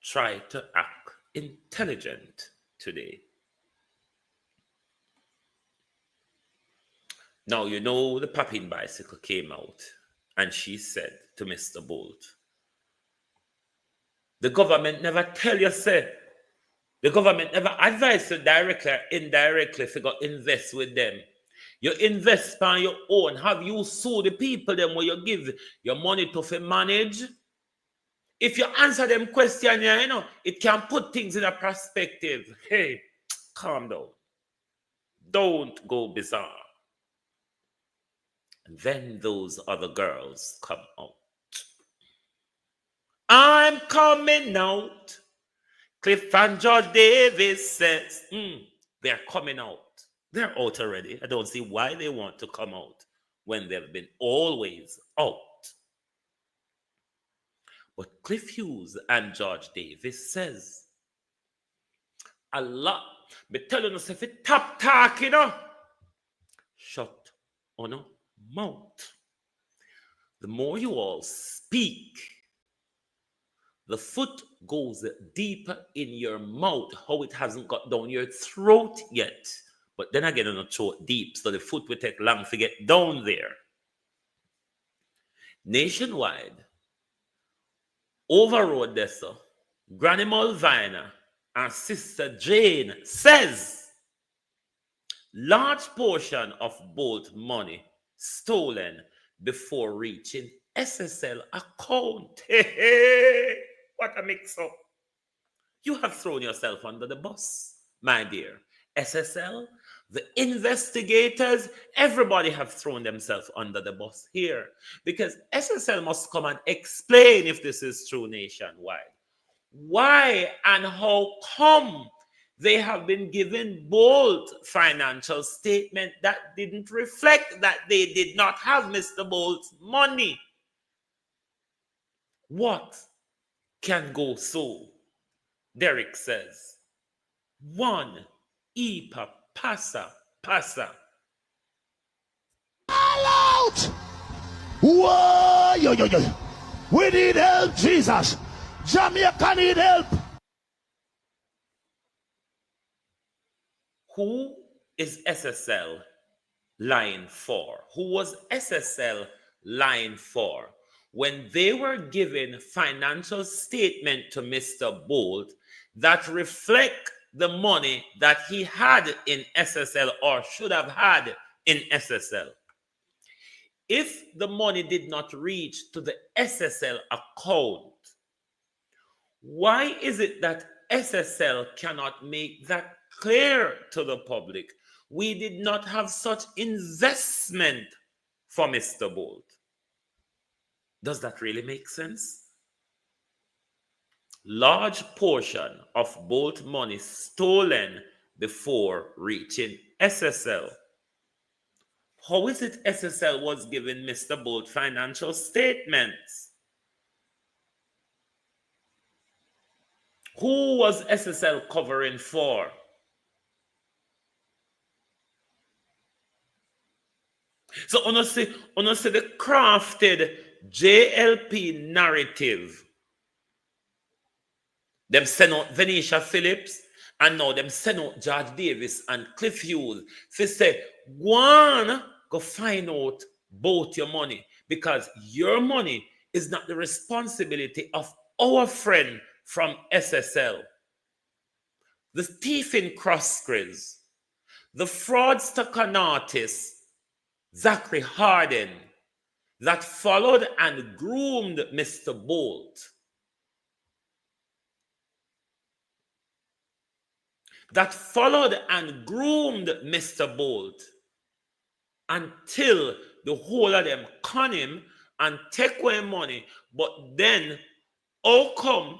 Try to act intelligent today. Now, you know the popping bicycle came out and she said to Mr. Bolt, the government never tell you, say, the government never advise you directly or indirectly to go invest with them. You invest on your own. Have you sue the people them where you give your money to manage? If you answer them question, it can put things in a perspective. Hey, calm down. Don't go bizarre. And then those other girls come out. I'm coming out. Cliff and George Davis says, they're coming out. They're out already. I don't see why they want to come out when they've been always out. But Cliff Hughes and George Davis says, a lot. But tell us if it tap talk, shut on a mouth. The more you all speak, the foot goes deeper in your mouth, how it hasn't got down your throat yet. But then again, on the throat deep, so the foot will take long to get down there. Nationwide overrode this. Granny Mulvina and Sister Jane says large portion of both money stolen before reaching SSL account. Hey, what a mix-up. You have thrown yourself under the bus, my dear. SSL, the investigators, everybody have thrown themselves under the bus here because SSL must come and explain if this is true nationwide. Why and how come they have been given bold financial statement that didn't reflect that they did not have Mr. Bolt's money? What can go so? Derek says, one Ipa pasa. All out! Whoa! Yo. We need help, Jesus. Jamaica need help. Who is SSL lying for? Who was SSL lying for? When they were given financial statement to Mr. Bolt that reflect the money that he had in SSL or should have had in SSL. If the money did not reach to the SSL account, why is it that SSL cannot make that clear to the public? We did not have such investment for Mr. Bolt. Does that really make sense? Large portion of Bolt money stolen before reaching SSL. How is it SSL was giving Mr. Bolt financial statements? Who was SSL covering for? So honestly the crafted JLP narrative. Them send out Venetia Phillips and now them send out George Davis and Cliff Hughes. They say, go find out both your money because your money is not the responsibility of our friend from SSL. The thief in Crossgriz, the fraudster con artist, Zachary Harden, that followed and groomed Mr. Bolt. That followed and groomed Mr. Bolt until the whole of them con him and take away money. But then, how come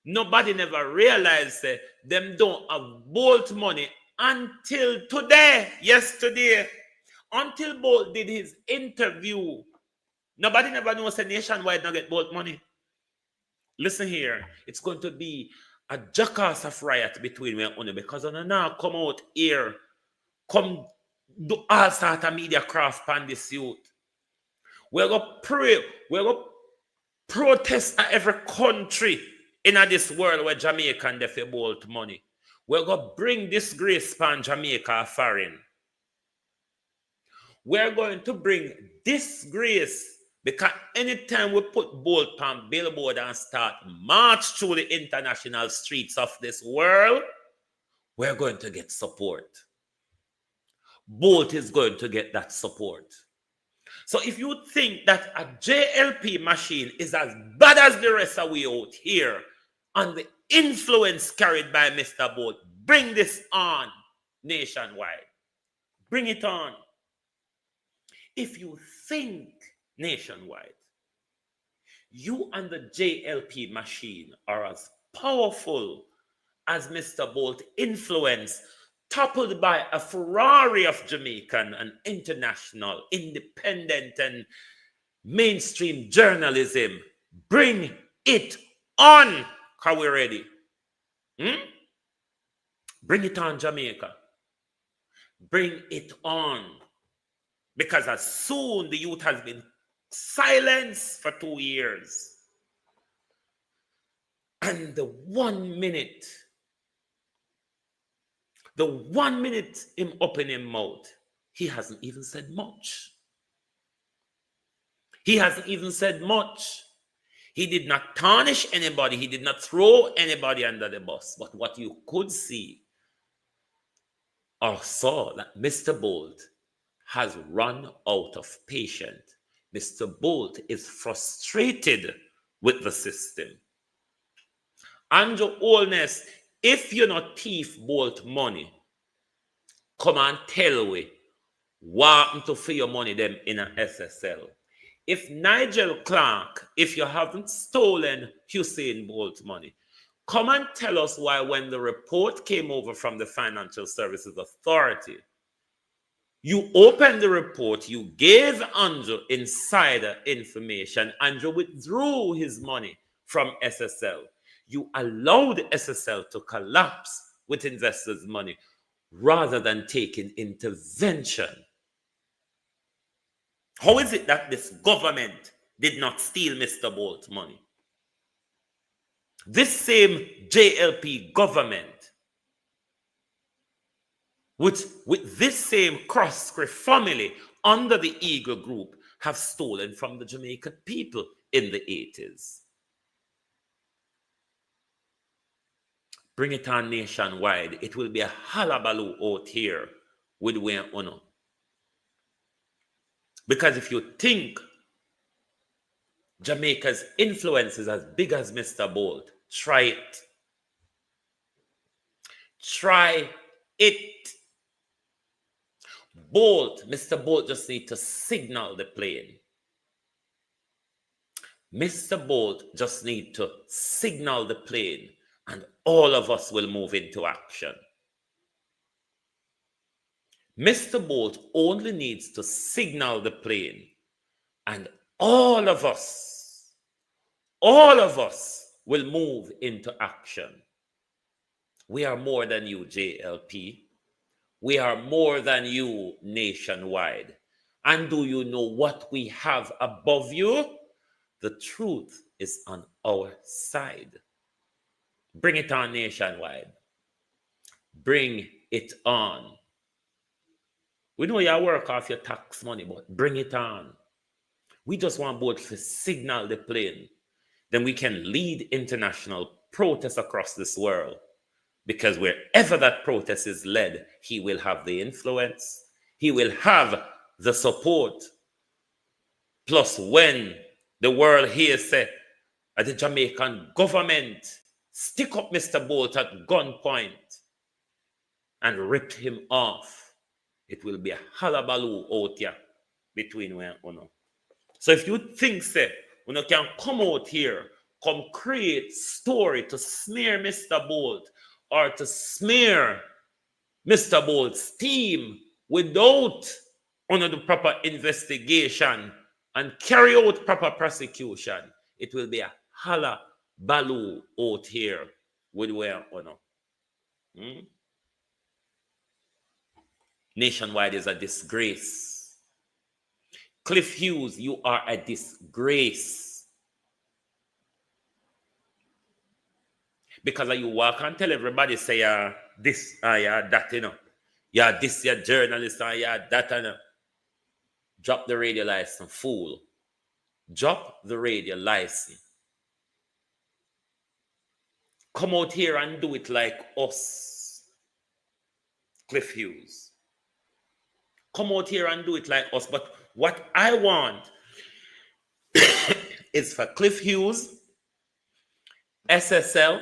nobody never realized that them don't have Bolt money until today, yesterday, until Bolt did his interview. Nobody never knows that Nationwide not get Bolt money. Listen here, it's going to be a jackass of riot between me and Unu because I now come out here, come do all sort of media craft on this youth. We're going to pray, we're going to protest at every country in this world where Jamaica and they Bolt money. We're going to bring disgrace upon Jamaica foreign. We're going to bring disgrace because anytime we put Bolt on billboard and start march through the international streets of this world, we're going to get support. Bolt is going to get that support. So if you think that a JLP machine is as bad as the rest of we out here and the influence carried by Mr. Bolt, bring this on nationwide. Bring it on. If you think nationwide, you and the JLP machine are as powerful as Mr. Bolt influence, toppled by a Ferrari of Jamaican and international, independent and mainstream journalism. Bring it on, because we're ready. Bring it on, Jamaica. Bring it on. Because as soon the youth has been silenced for 2 years, and the 1 minute him open his mouth, he hasn't even said much. He hasn't even said much. He did not tarnish anybody. He did not throw anybody under the bus. But what you could see or saw that Mr. Bolt has run out of patience. Mr. Bolt is frustrated with the system. Andrew Holness, if you're not thief Bolt money, come and tell we what happened to for your money them in a SSL. If Nigel Clark, if you haven't stolen Hussein Bolt's money, come and tell us why when the report came over from the Financial Services Authority, you opened the report, you gave Andrew insider information, Andrew withdrew his money from SSL. You allowed SSL to collapse with investors' money rather than taking intervention. How is it that this government did not steal Mr. Bolt's money? This same JLP government, with this same Crosscree family under the Eagle Group, have stolen from the Jamaican people in the 80s. Bring it on nationwide. It will be a hullabaloo out here with Wayne Ono. Because if you think Jamaica's influence is as big as Mr. Bolt, try it. Try it. Mr. Bolt just needs to signal the plane. Mr. Bolt just needs to signal the plane, and all of us will move into action. Mr. Bolt only needs to signal the plane, and all of us will move into action. We are more than you, JLP. We are more than you nationwide. And do you know what we have above you? The truth is on our side. Bring it on nationwide. Bring it on. We know you work off your tax money, but bring it on. We just want both to signal the plane. Then we can lead international protests across this world. Because wherever that protest is led, he will have the influence. He will have the support. Plus, when the world here say, the Jamaican government stick up Mr. Bolt at gunpoint and rip him off, it will be a hullabaloo out here between we and Uno. So if you think, say, Uno can come out here, come create story to smear Mr. Bolt or to smear Mr. Bolt's team without under the proper investigation and carry out proper prosecution, it will be a hullabaloo out here with where Uno. Nationwide is a disgrace. Cliff Hughes, you are a disgrace. Because you walk and tell everybody, say, this, that, you know. Yeah, this, your journalist, yeah, that, you know. Drop the radio license, fool. Drop the radio license. Come out here and do it like us. Cliff Hughes. Come out here and do it like us. But what I want is for Cliff Hughes, SSL,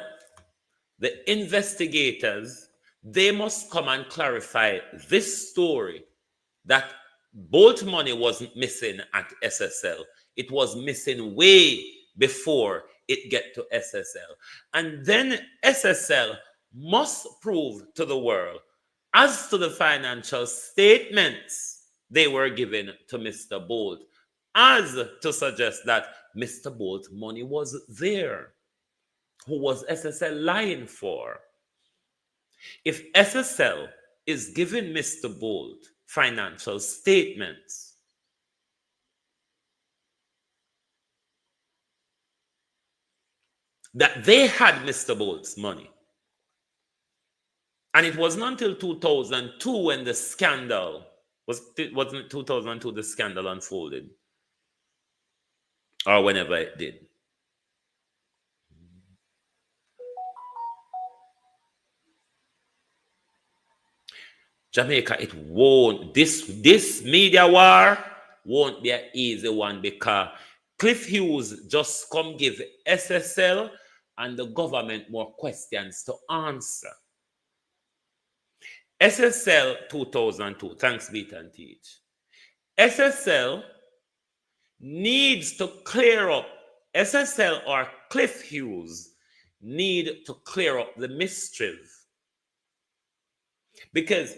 the investigators, they must come and clarify this story that Bolt money wasn't missing at SSL. It was missing way before it get to SSL. And then SSL must prove to the world as to the financial statements they were given to Mr. Bolt, as to suggest that Mr. Bolt's money was there. Who was SSL lying for? If SSL is giving Mr. Bolt financial statements, that they had Mr. Bolt's money, and it wasn't until 2002 when the scandal wasn't 2002 the scandal unfolded. or whenever it did. Jamaica, it won't. This media war won't be an easy one because Cliff Hughes just come give SSL and the government more questions to answer. SSL 2002, thanks Beat and Teach. SSL needs to clear up, SSL or Cliff Hughes need to clear up the mischief. Because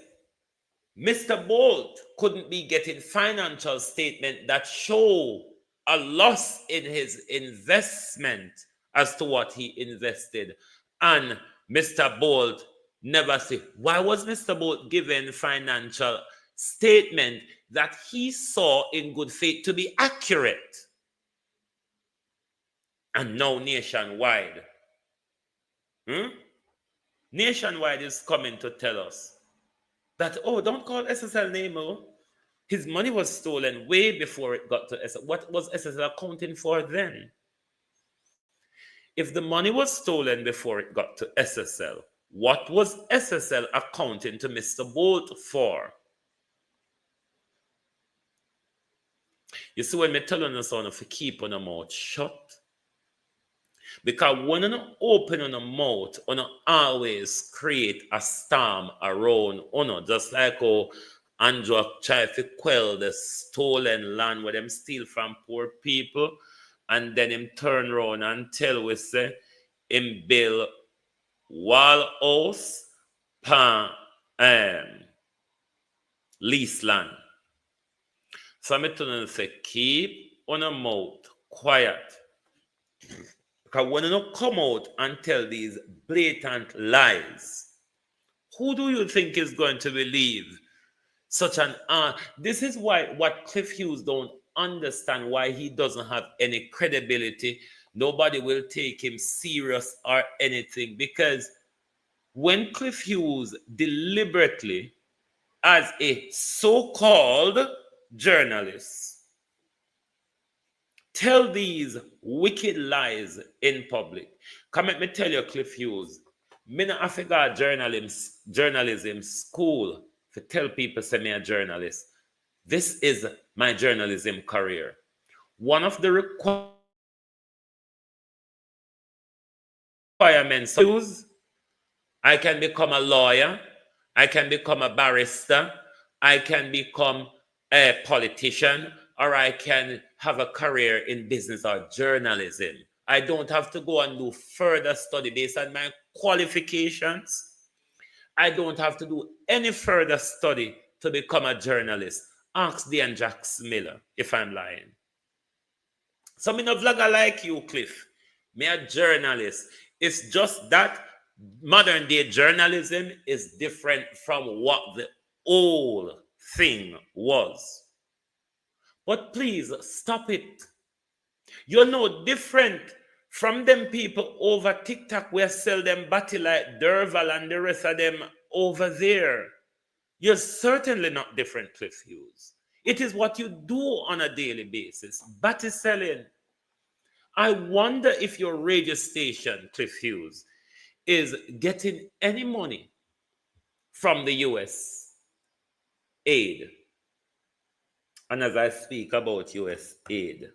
Mr. Bolt couldn't be getting financial statement that show a loss in his investment as to what he invested. And Mr. Bolt never said, why was Mr. Bolt given financial statement that he saw in good faith to be accurate? And now Nationwide. Nationwide is coming to tell us that, oh, don't call SSL name, oh. His money was stolen way before it got to SSL. What was SSL accounting for then? If the money was stolen before it got to SSL, what was SSL accounting to Mr. Bolt for? You see, when me telling us on to keep on the mouth shut, because when you open on the mouth, you always create a storm around you, just like how Andrew tried to quell the stolen land where them steal from poor people, and then him turn around and tell we say him build wall house pan lease land. So I'm telling you say keep on the mouth quiet. Because when you come out and tell these blatant lies, who do you think is going to believe such an this is why what Cliff Hughes don't understand, why he doesn't have any credibility. Nobody will take him serious or anything, because when Cliff Hughes deliberately, as a so-called journalist, tell these wicked lies in public. Come let me tell you, Cliff Hughes, me not have to go to journalism school to tell people say me a journalist. This is my journalism career. One of the requirements is I can become a lawyer, I can become a barrister, I can become a politician, or I can have a career in business or journalism. I don't have to go and do further study based on my qualifications. I don't have to do any further study to become a journalist. Ask Dan Jax Miller if I'm lying. So me no vlogger like you, Cliff. Me a journalist. It's just that modern day journalism is different from what the old thing was. But please stop it. You're no different from them people over TikTok where sell them batty like Derval and the rest of them over there. You're certainly not different, Cliff Hughes. It is what you do on a daily basis. Batty selling. I wonder if your radio station, Cliff Hughes, is getting any money from the US aid. And as I speak about US aid,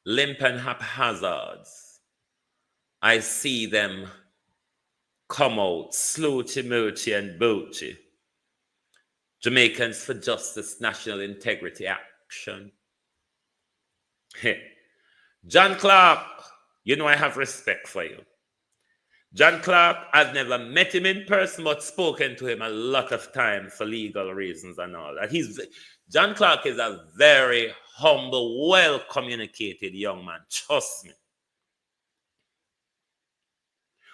limp and haphazards, I see them come out, Sloochy, Moochie, and Boochie. Jamaicans for Justice, National Integrity Action. John Clark, you know I have respect for you. John Clark, I've never met him in person, but spoken to him a lot of times for legal reasons and all that. John Clark is a very humble, well-communicated young man. Trust me.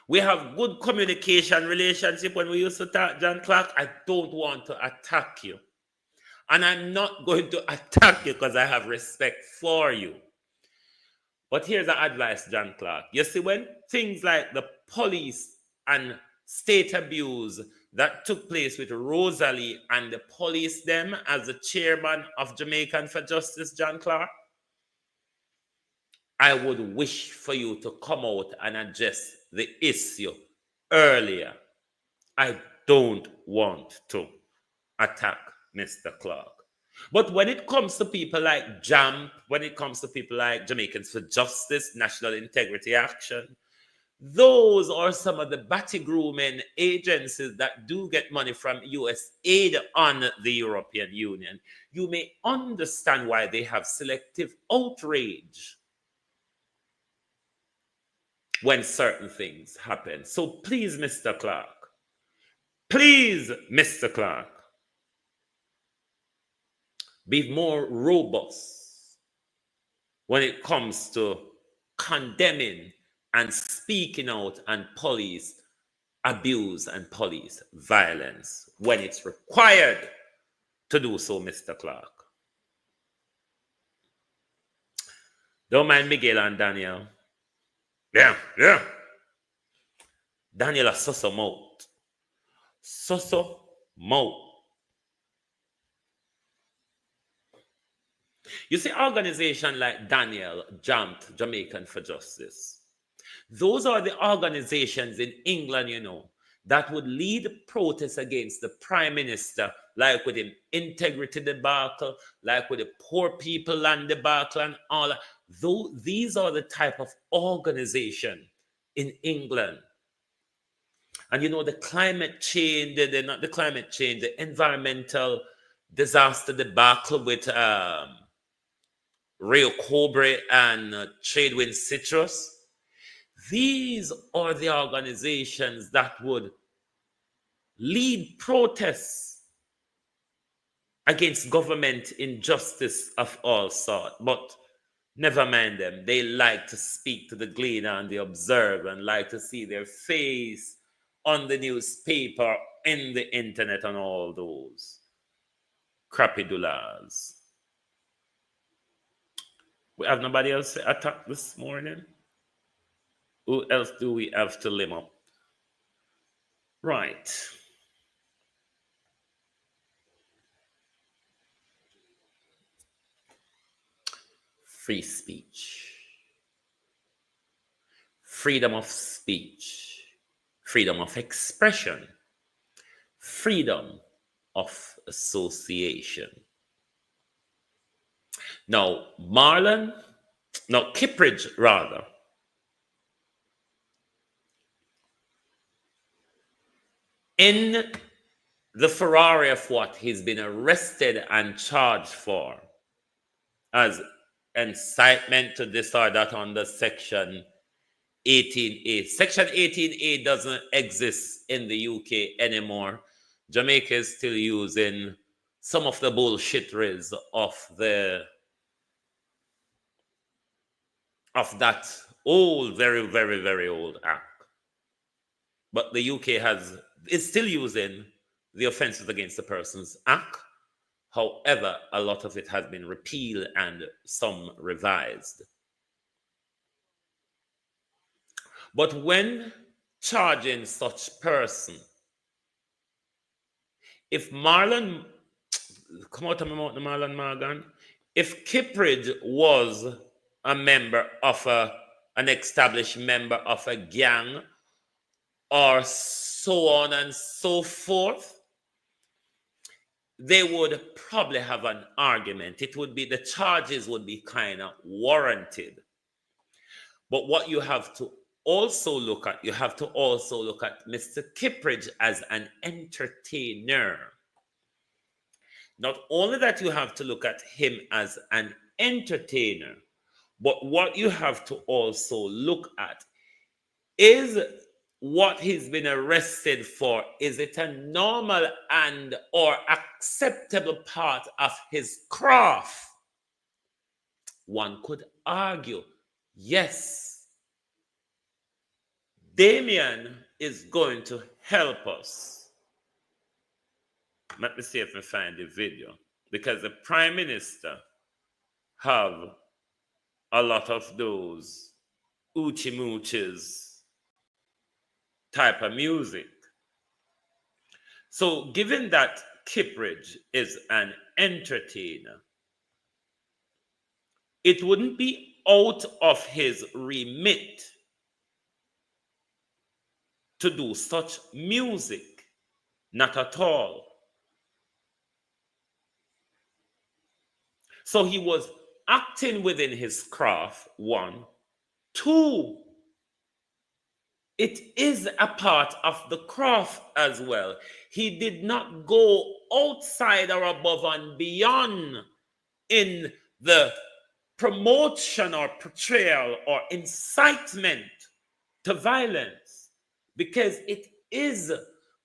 We have good communication relationship when we used to talk, John Clark. I don't want to attack you. And I'm not going to attack you because I have respect for you. But here's the advice, John Clark. You see, when things like the police and state abuse that took place with Rosalie and the police them as the chairman of Jamaican for Justice, John Clark, I would wish for you to come out and address the issue earlier. I don't want to attack Mr. Clark. But when it comes to people like JAMP, when it comes to people like Jamaicans for Justice, National Integrity Action, those are some of the batty-grooming agencies that do get money from US aid on the European Union. You may understand why they have selective outrage when certain things happen. So please, Mr. Clark, be more robust when it comes to condemning and speaking out on police abuse and police violence when it's required to do so, Mr. Clark. Don't mind Miguel and Daniel. Yeah. Daniel a susso mouth. You see, organizations like Daniel, JAMP, Jamaican for Justice, those are the organizations in England, you know, that would lead protests against the Prime Minister, like with the integrity debacle, like with the poor people land debacle and all that. These are the type of organization in England. And you know, the climate change, the environmental disaster debacle with Rio Cobre and Tradewind Citrus, these are the organizations that would lead protests against government injustice of all sorts. But never mind them. They like to speak to the Gleaner and the Observer and like to see their face on the newspaper, in the internet, and all those crappy dollars. We have nobody else to attack this morning. Who else do we have to limb up? Right. Free speech. Freedom of speech. Freedom of expression. Freedom of association. Now, Kippridge, rather, in the Ferrari of what he's been arrested and charged for as incitement to this or that under Section 18A. Section 18A doesn't exist in the UK anymore. Jamaica is still using some of the bullshitteries of that old, very, very, very old act. But the UK is still using the Offences Against the Persons Act. However, a lot of it has been repealed and some revised. But when charging such person, if Marlon, come out of my mouth, Marlon Morgan, if Kippridge was a member of an established member of a gang, or so on and so forth, they would probably have an argument. It would be, the charges would be kind of warranted. But what you have to also look at, Mr. Kippridge as an entertainer. Not only that you have to look at him as an entertainer, but what you have to also look at is what he's been arrested for. Is it a normal and or acceptable part of his craft? One could argue, yes, Damien is going to help us. Let me see if I find the video, because the Prime Minister have a lot of those oochie mooches type of music. So given that Kippridge is an entertainer, it wouldn't be out of his remit to do such music. Not at all. So he was acting within his craft, one. Two, it is a part of the craft as well. He did not go outside or above and beyond in the promotion or portrayal or incitement to violence, because it is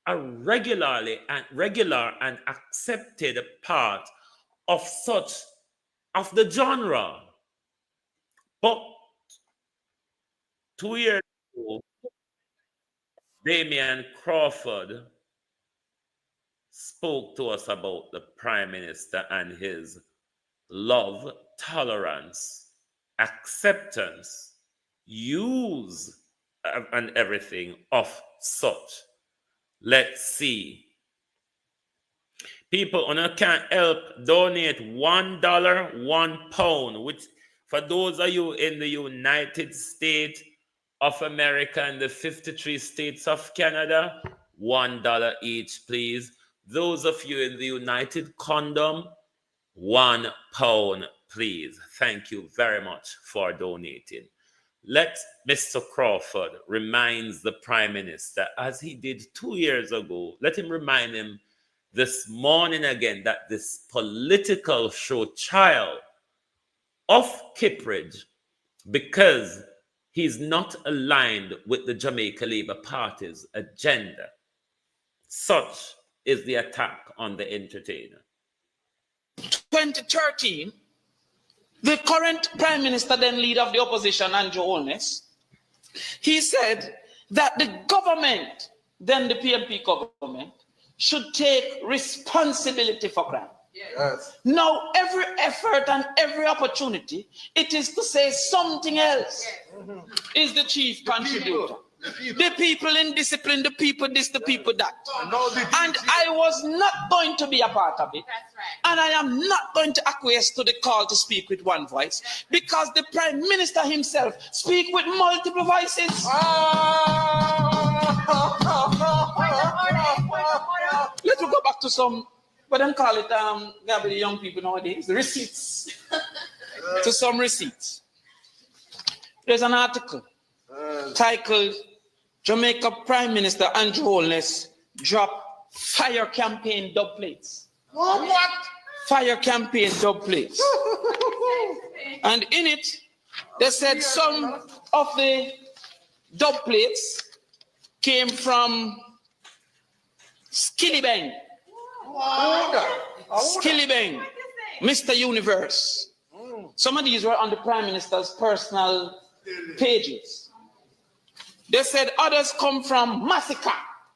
a regular and accepted part of the genre. But 2 years ago, Damian Crawford spoke to us about the Prime Minister and his love, tolerance, acceptance, use, and everything of such. Let's see. People, can't help donate $1, £1, which for those of you in the United States of America and the 53 states of Canada, $1 each, please. Those of you in the United Kingdom, £1, please. Thank you very much for donating. Let Mr. Crawford reminds the Prime Minister, as he did 2 years ago, let him remind him this morning again that this political show child of Kippridge, because he's not aligned with the Jamaica Labour Party's agenda. Such is the attack on the entertainer. 2013, the current Prime Minister, then leader of the opposition, Andrew Holness, he said that the government, then the PMP government, should take responsibility for crime. Yes. Now, every effort and every opportunity, it is to say something else. Yes. Is the chief contributor. The people in discipline, the people this, the people that. And I was not going to be a part of it. And I am not going to acquiesce to the call to speak with one voice, because the Prime Minister himself speaks with multiple voices. Let's go back to some, what them call it, the young people nowadays, receipts. To some receipts. There's an article titled, Jamaica Prime Minister Andrew Holness drop fire campaign dub plates. What? Fire campaign dub plates. And in it, they said some of the dub plates came from Skillibeng. Skillibeng, Mr. Universe. Some of these were on the Prime Minister's personal pages. They said others come from Massacre.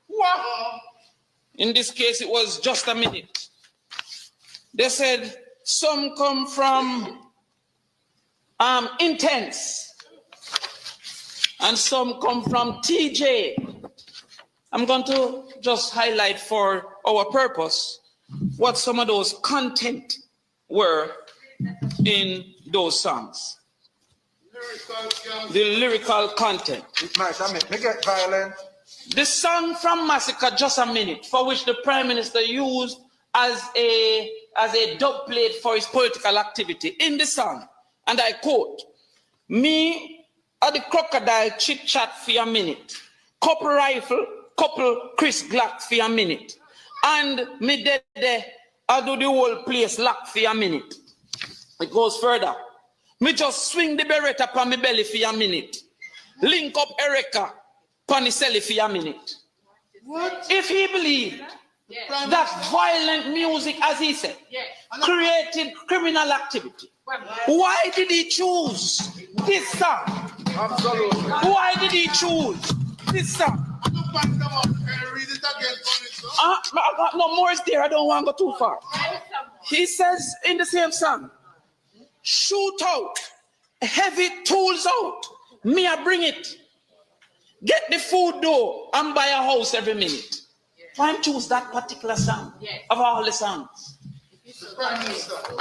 Wow. In this case, it was just a minute. They said some come from Intense. And some come from TJ. I'm going to just highlight for our purpose what some of those content were in those songs. The lyrical content. It might make it violent. The song from Massacre, Just a Minute, for which the Prime Minister used as a dub plate for his political activity. In the song, and I quote, "Me at the crocodile chit chat for a minute, couple rifle, couple Chris Glock for a minute, and me dead there, I do the whole place lock for a minute." It goes further. "Me just swing the Beretta upon my belly for a minute. Link up Erica upon the celly for a minute." What? If he believed that violent music, as he said, created criminal activity, why did he choose this song? Absolutely. Why did he choose this song? No more is there. I don't want to go too far. He says in the same song, "Shoot out, heavy tools out, me I bring it. Get the food door and buy a house every minute." Why choose that particular song of all the songs?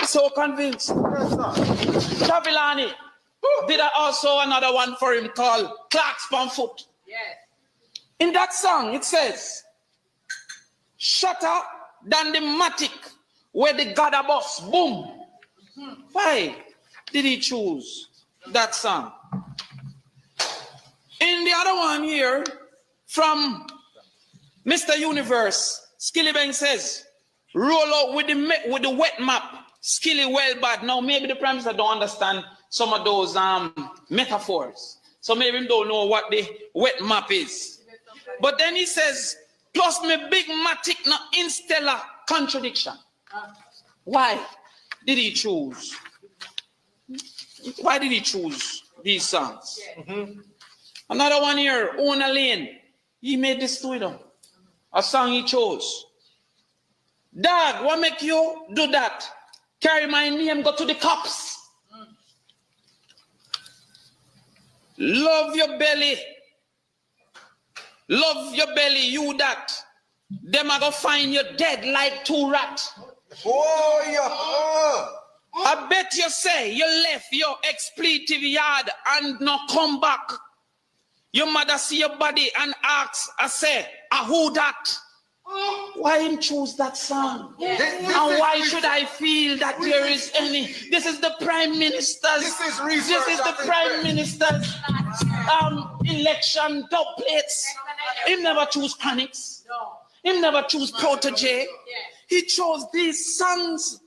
So convinced. Javilani, did also another one for him called Clocks on Foot. Yes. In that song, it says, "Shatter than the matic where the God above, boom." Why did he choose that song? In the other one here, from Mr. Universe, Skilly Bang says, "Roll out with the wet map, Skilly well bad." Now maybe the Prime Minister don't understand some of those metaphors. So maybe he don't know what the wet map is. But then he says, "Plus me big matic no instellar contradiction." Why did he choose? Why did he choose these songs? Another one here, Ona Lane. He made this to him. A song he chose. "Dad, what make you do that? Carry my name, go to the cops. Love your belly. Love your belly, you that. Them are gonna find you dead like two rats." Oh, yeah. I bet you say you left your expletive yard and not come back. Your mother see your body and asks, I say, who that? Why him choose that song? And why should I feel that there is any? This is the Prime Minister's. This is the Prime Minister's election dub plates. He never choose Panics. He never choose Protege. He chose these songs.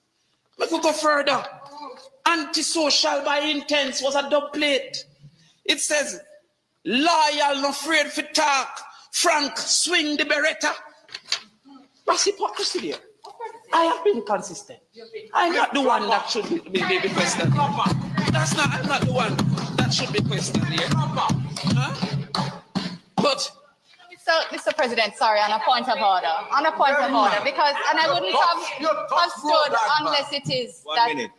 Let me go further. Antisocial by Intense was a dub plate. It says, "Loyal, no afraid for talk. Frank, swing the Beretta." That's hypocrisy there. I have been consistent. I'm not the one that should be questioned. I'm not the one that should be questioned here. But Mr. President, sorry, on a point of order, because, and I wouldn't have stood unless it is that. 1 minute.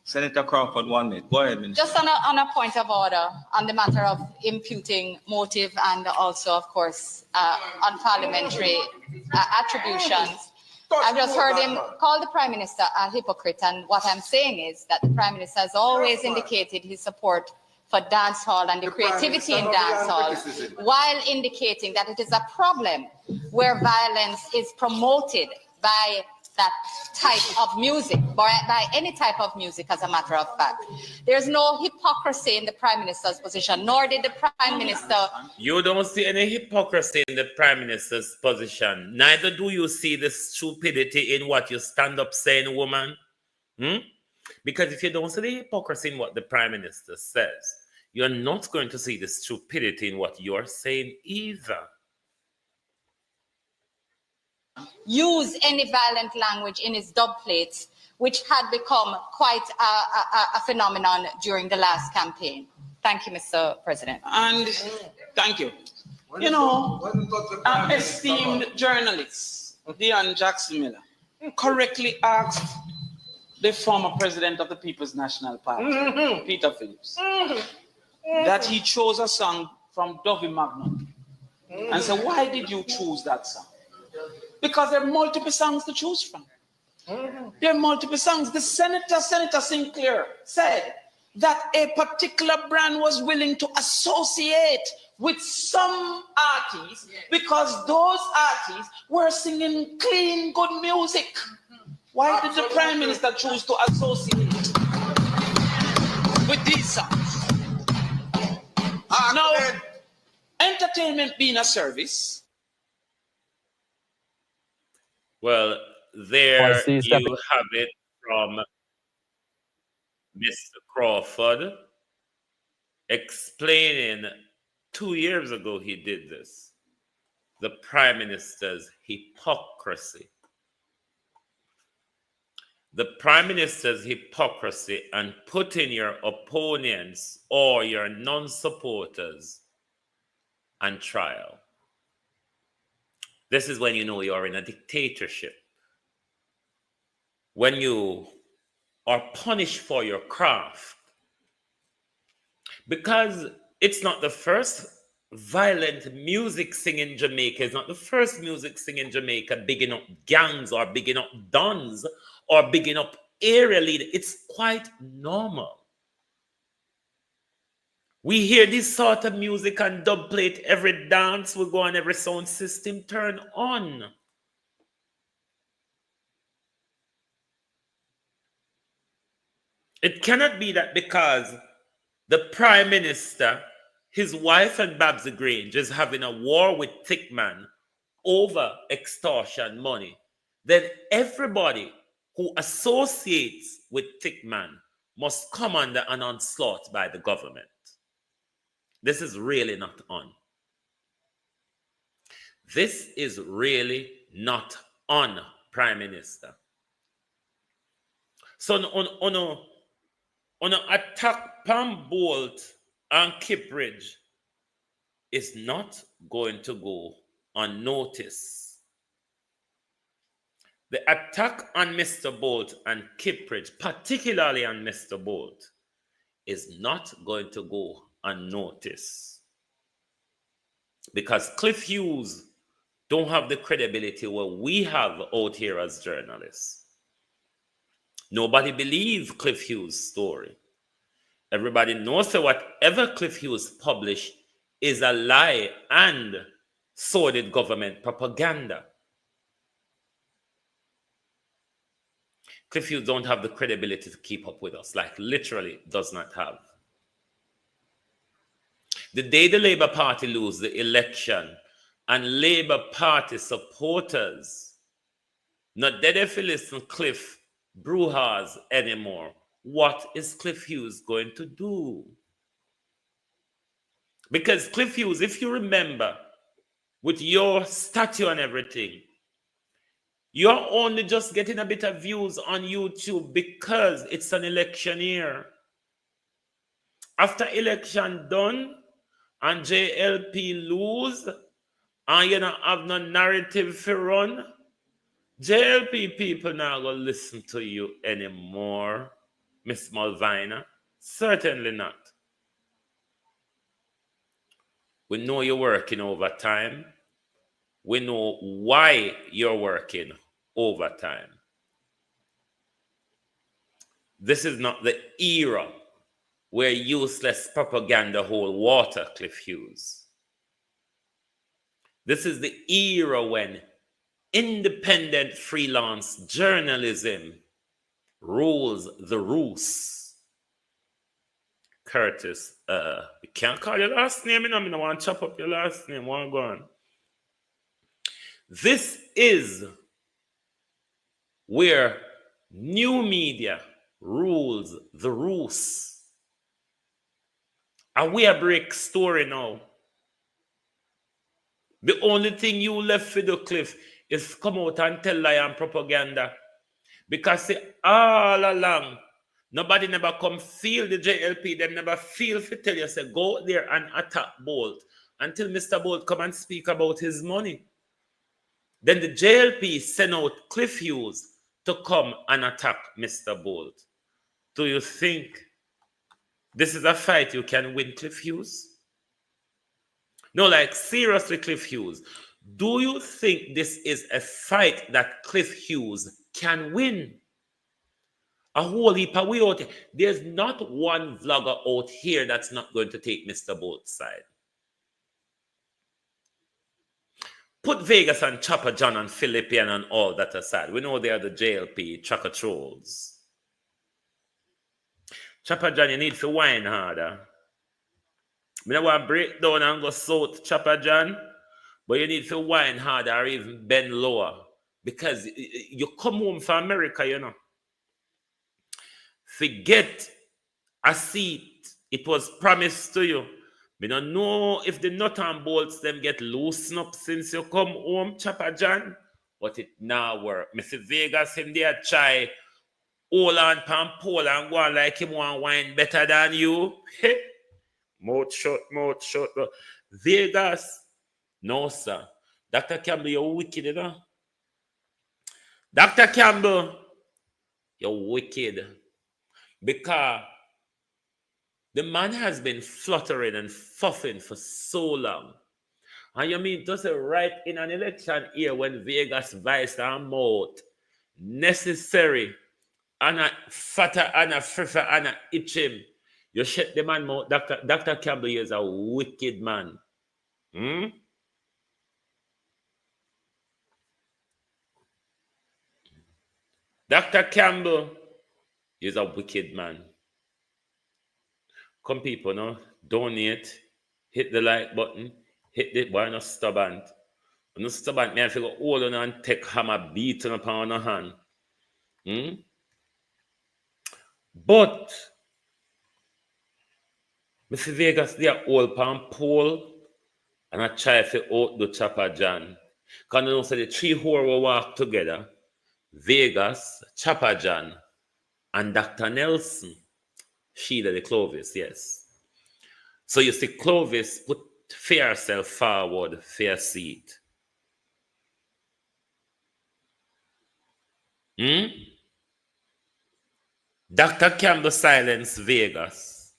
Senator Crawford, 1 minute. Go ahead, Minister. Just on a point of order on the matter of imputing motive and also, of course, on parliamentary attributions. I've just heard him call the Prime Minister a hypocrite, and what I'm saying is that the Prime Minister has always indicated his support for dancehall and the creativity in dancehall, while indicating that it is a problem where violence is promoted by that type of music, by any type of music, as a matter of fact. There's no hypocrisy in the Prime Minister's position, nor did the Prime Minister. You don't see any hypocrisy in the Prime Minister's position. Neither do you see the stupidity in what you stand up saying, woman. Because if you don't see the hypocrisy in what the Prime Minister says, you're not going to see the stupidity in what you're saying either. Use any violent language in his dub plates, which had become quite a phenomenon during the last campaign. Thank you, Mr. President. And thank you. You know, an esteemed journalist, Dion Jackson Miller, correctly asked the former president of the People's National Party, Peter Phillips, that he chose a song from Dovey Magnum. And said, why did you choose that song? Because there are multiple songs to choose from. There are multiple songs. The Senator Sinclair, said that a particular brand was willing to associate with some artists because those artists were singing clean, good music. Why did the Prime Minister choose to associate with these songs? Now, entertainment being a service. Well, there you have it from Mr. Crawford explaining 2 years ago he did this. The Prime Minister's hypocrisy. The Prime Minister's hypocrisy and putting your opponents or your non-supporters on trial. This is when you know you're in a dictatorship. When you are punished for your craft. Because it's not the first violent music sing in Jamaica. It's not the first music sing in Jamaica bigging up gangs or bigging up dons or bigging up area leader. It's quite normal. We hear this sort of music and dub plate every dance we go on, every sound system turn on. It cannot be that because the Prime Minister, his wife and Babsy Grange is having a war with Thickman over extortion money, then everybody who associates with Thickman must come under an onslaught by the government. This is really not on. This is really not on, Prime Minister. So on an attack Pam Bolt and Kippridge is not going to go unnoticed. The attack on Mr. Bolt and Kippridge, particularly on Mr. Bolt, is not going to go unnoticed. Because Cliff Hughes don't have the credibility what we have out here as journalists. Nobody believes Cliff Hughes' story. Everybody knows that whatever Cliff Hughes published is a lie and sordid government propaganda. Cliff Hughes don't have the credibility to keep up with us, like literally does not have. The day the Labour Party lose the election and Labour Party supporters not dead if you listen Cliff brouhahas anymore, what is Cliff Hughes going to do? Because Cliff Hughes, if you remember, with your statue and everything, you're only just getting a bit of views on YouTube because it's an election year. After election done and JLP lose and you don't have no narrative to run, JLP people now gonna listen to you anymore, Miss Malvina. Certainly not. We know you're working overtime. We know why you're working overtime. This is not the era where useless propaganda hold water, Cliff Hughes. This is the era when independent freelance journalism rules the roost. Curtis, you can't call your last name, I don't want to chop up your last name. One gone. This is where new media rules the roost. And we are break story now. The only thing you left for the Cliff is come out and tell lie and propaganda. Because see, all along, nobody never come feel the JLP, them never feel to tell you, say, go out there and attack Bolt until Mr. Bolt come and speak about his money. Then the JLP send out Cliff Hughes to come and attack Mr. Bolt. Do you think this is a fight you can win, Cliff Hughes? No, like seriously, Cliff Hughes. Do you think this is a fight that Cliff Hughes can win? A whole heap of way out here. There's not one vlogger out here that's not going to take Mr. Bolt's side. Put Vegas and Chopper John and Philippian and all that aside. We know they are the JLP tracker trolls. Chopper John, you need to whine harder. I don't want to break down and go south, Chopper John, but you need to whine harder or even bend lower because you come home from America, you know. Forget a seat. It was promised to you. We don't know if the nut and bolts them get loosened up since you come home, Chopper John, but it now work. Mr. Vegas, him there try hold on pan pole and go on like him want wine better than you. Mouth shut, mouth shut. Vegas, no sir. Dr. Campbell, you're wicked, you know. Dr. Campbell, you're wicked. Because the man has been fluttering and fuffing for so long. And you mean to say right in an election year when Vegas vice and mouth necessary and a fatter and a friffer and a itch him. You shut the man mouth. Dr. Campbell is a wicked man. Dr. Campbell is a wicked man. Come people, no? Donate. Hit the like button. Hit the boy no stubborn. No stubborn, me I feel go hold on and take hammer beating upon a hand. But Mr. Vegas, they are all pan pole and I try to out the Chopper John. Because you know, so the three who will walk together, Vegas, Chopper John, and Dr. Nelson, Sheila the Clovis, yes. So you see, Clovis put fair self forward, fair seat. Dr. Campbell silenced Vegas.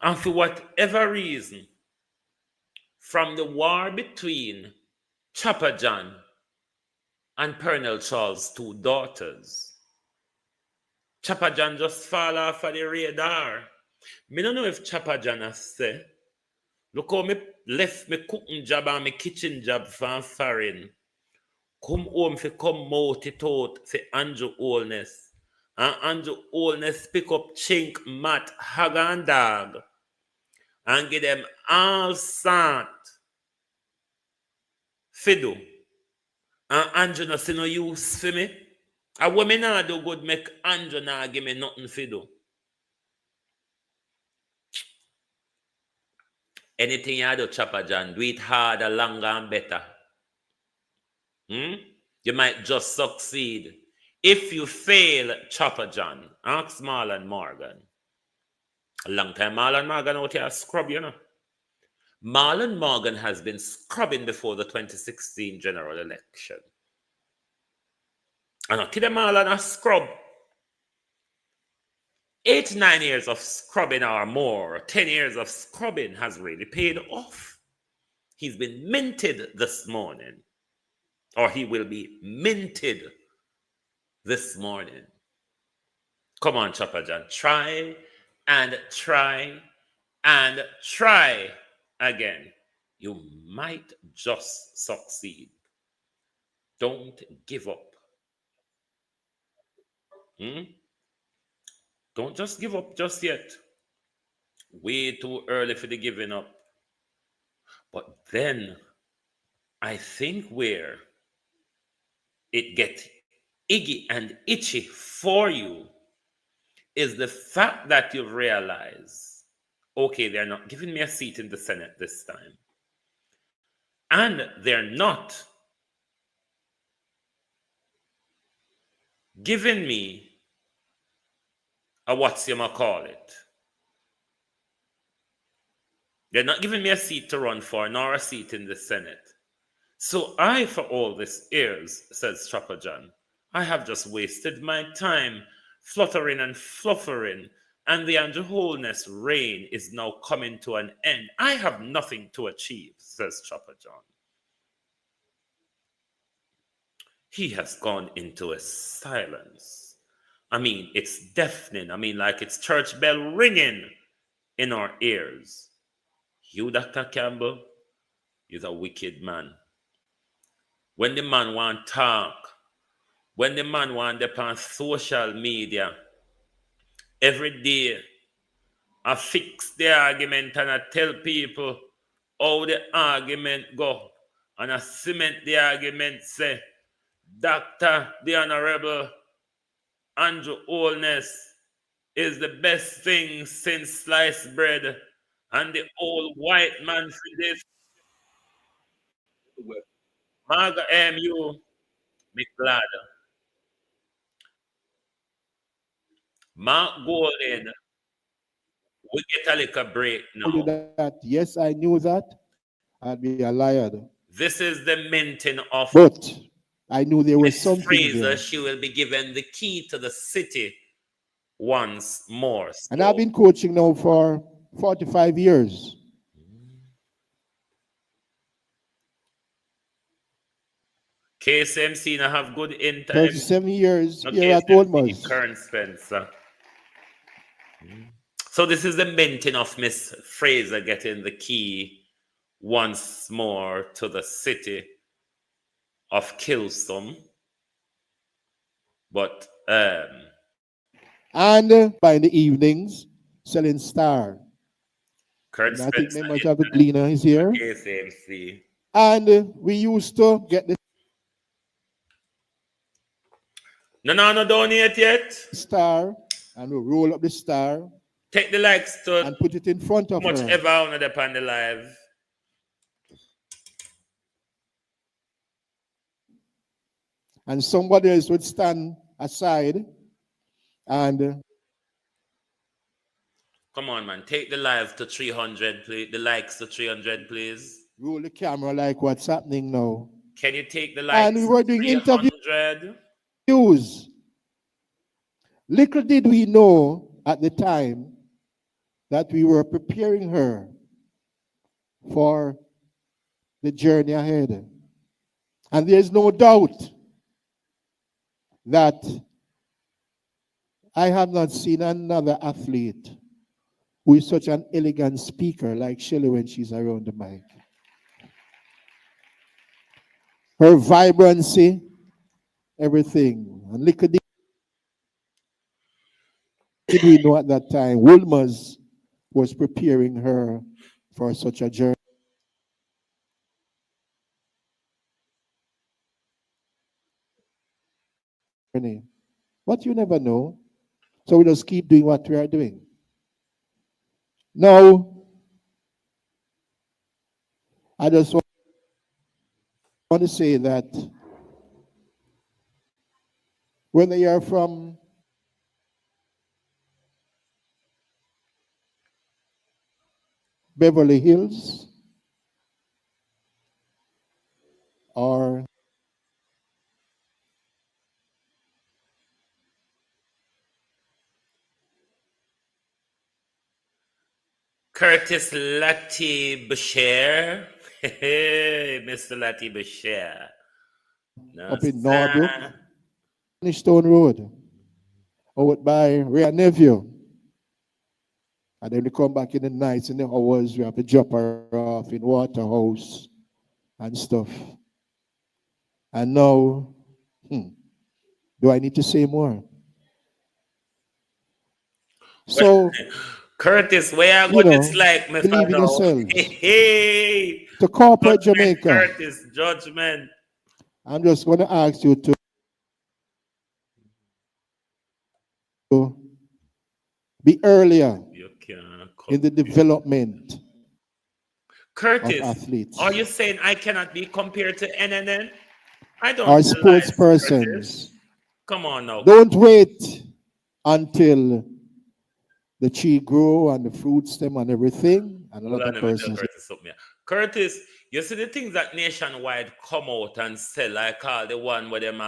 And for whatever reason, from the war between Chopper John and Pernell Charles' two daughters, Chopper John just fall off of the radar. Me don't know if Chopper John has said, look how me left me cooking job and me kitchen job from foreign. Come home for come out it out for Andrew Holness. And Andrew Holness pick up Chink, Matt, Hag and Dog and give them all sort fiddle. And Andrew no see no use for me. A woman now do good make Andrew now give me nothing fiddle. Anything you do, Chopper John, do it harder, longer, and better. You might just succeed. If you fail, Chopper John, ask Marlon Morgan. A long time Marlon Morgan out here scrub, you know. Marlon Morgan has been scrubbing before the 2016 general election. And I kid Marlon a scrub. 8, 9 years of scrubbing or more, 10 years of scrubbing has really paid off. He's been minted this morning. Or he will be minted this morning. Come on, Chopper John. Try and try and try again. You might just succeed. Don't give up. Don't just give up just yet. Way too early for the giving up. But then, I think where it gets iggy and itchy for you is the fact that you've realized, okay, they're not giving me a seat in the Senate this time. And they're not giving me a call it. They're not giving me a seat to run for, nor a seat in the Senate. So I, for all this years, says Chopper John, I have just wasted my time fluttering and fluffering, and the Andrew Holness reign is now coming to an end. I have nothing to achieve, says Chopper John. He has gone into a silence. I mean, it's deafening. I mean, like it's church bell ringing in our ears. You, Dr. Campbell, is a wicked man. When the man want talk, when the man want up on social media, every day, I fix the argument and I tell people how the argument go. And I cement the argument, say, Dr. the Honorable Andrew Holness is the best thing since sliced bread, and the old white man for this. Marga MU, me glad. Mark Golden, we get a little break now. That, yes, I knew that. I'd be a liar. This is the minting of. But I knew there was Miss something Fraser. there. She will be given the key to the city once more. So, and I've been coaching now for 45 years. KSMC now have good in time. 37 years here at Holness. Current Spencer. So this is the mention of Miss Fraser getting the key once more to the city of Kilsum. But and by the evenings, selling Star. Kurt I think Spencer, they might have a Gleaner is here. KCMC. And we used to get the No, donate yet. Star, and we roll up the Star. Take the likes to and put it in front of much her. ever on the live. And somebody else would stand aside and come on, man. Take the live to 300, please. The likes to 300, please. Roll the camera like what's happening now. Can you take the likes and we were doing 300? Interviews. Little did we know at the time that we were preparing her for the journey ahead. And there's no doubt that I have not seen another athlete who is such an elegant speaker like Shelley when she's around the mic. Her vibrancy, everything. And little did we know at that time, Wilmers was preparing her for such a journey. But you never know. So we just keep doing what we are doing. Now, I just want to say that whether you're from Beverly Hills or Curtis Lati Bashir. Hey, Mr. Lati Bashir. up in Norbrook, Stone Road, out by Rhea Nephew. And then we come back in the nights, in the hours, we have to drop her off in Waterhouse and stuff. And now, do I need to say more? So, Curtis, where I got this like, me believe in yourselves. Hey, to corporate Jamaica, Curtis, judgment. I'm just going to ask you to be earlier in the development Curtis, of athletes. are you saying I cannot be compared to NNN? I don't. Or sports persons. Come on now. Don't wait until the tree grow and the fruit stem and everything. And a lot of persons. Curtis, you see the things that Nationwide come out and sell, I call the one where them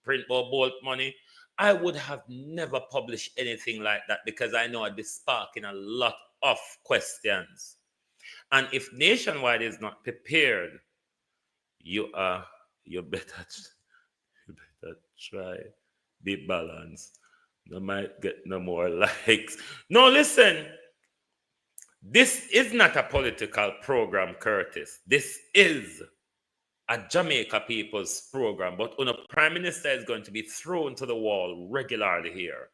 print or bolt money. I would have never published anything like that because I know I'd be sparking a lot of questions. And if Nationwide is not prepared, you better try be balanced. You might get no more likes. No, listen. This is not a political program, Curtis. This is a Jamaica people's program. But the Prime Minister is going to be thrown to the wall regularly here.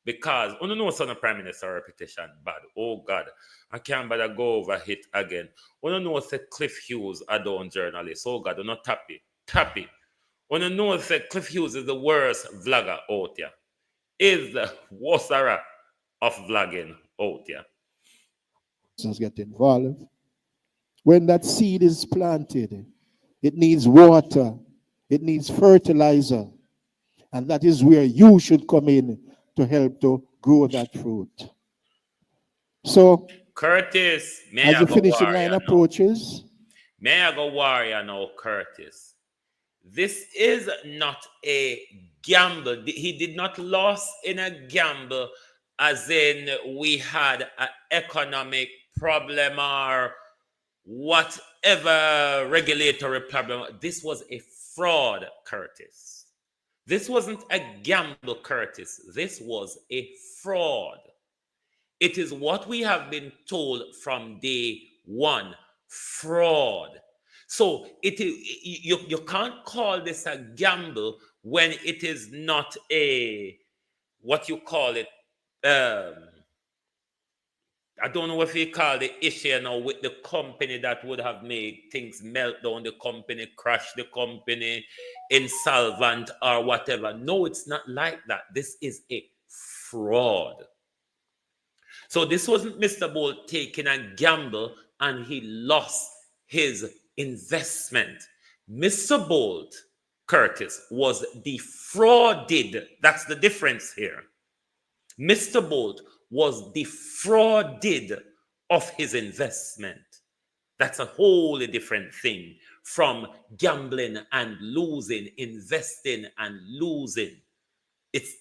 Because, no son of Prime Minister repetition bad. Oh, God. I can't bother go over it again. No say Cliff Hughes a down journalist. Oh, God. Not tappy. Tappy. No say Cliff Hughes is the worst vlogger out here. Is the worst of vlogging out here. Get involved. When that seed is planted, it needs water, it needs fertilizer, and that is where you should come in to help to grow that fruit. So, Curtis, as the finishing line approaches, may I go warrior now, Curtis? This is not a gamble. He did not lose in a gamble, as in we had an economic problem or whatever regulatory problem. This was a fraud, Curtis. This wasn't a gamble, Curtis. This was a fraud. It is what we have been told from day one, fraud. So it is, you can't call this a gamble when it is not a, what you call it, I don't know if you call the issue now with the company that would have made things melt down, the company, crash the company, insolvent or whatever. No, it's not like that. This is a fraud. So this wasn't Mr. Bolt taking a gamble and he lost his investment. Mr. Bolt, Curtis, was defrauded. That's the difference here. Mr. Bolt was defrauded of his investment. That's a wholly different thing from gambling and losing, investing and losing.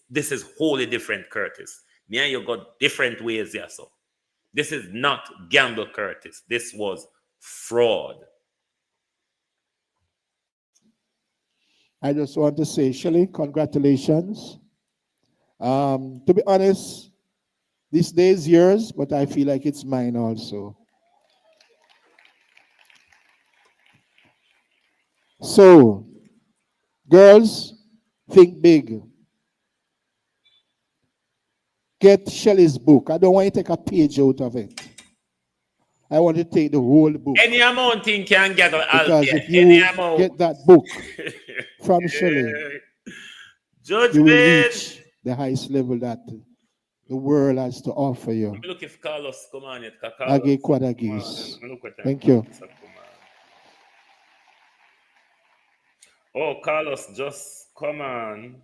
This is wholly different, Curtis. Me and you got different ways here, so. This is not gamble, Curtis. This was fraud. I just want to say, Shelley, congratulations. To be honest, this day is yours, but I feel like it's mine also. So, girls, think big. Get Shelley's book. I don't want you to take a page out of it. I want you to take the whole book. Any amount you can get. Because if you get that book from Shelley, you will reach the highest level that the world has to offer you. Look if Carlos come on it. Thank you. Oh, Carlos, just come on.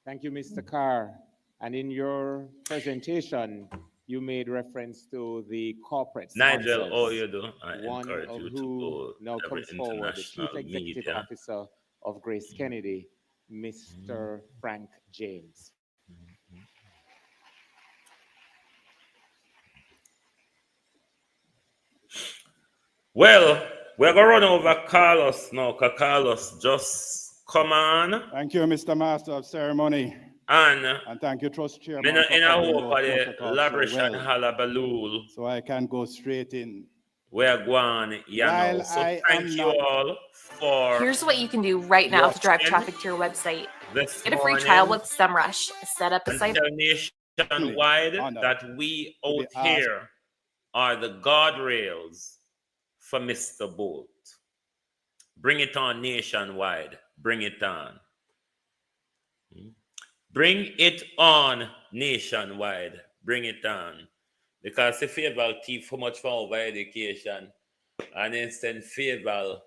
Thank you, Mr. Carr. And in your presentation, you made reference to the corporate sponsors. Nigel, oh, you do. One of who now comes forward, the Chief Executive Officer of Grace Kennedy, Mr. Frank James. Well, we're going to run over Carlos now. Carlos, just come on. Thank you, Mr. Master of Ceremony. And thank you, Trust Chairman. In a hope of the Labrish and Halabaloo. So I can go straight in. We're going, yeah. So thank you all for. Here's what you can do right now to drive traffic to your website. Get a free trial with SEMrush. Set up a site. Nationwide that we out here are the guardrails for Mr. Bolt. Bring it on nationwide. Bring it on. Bring it on nationwide. Bring it on. Because if you have thief how much for over education and instant favor,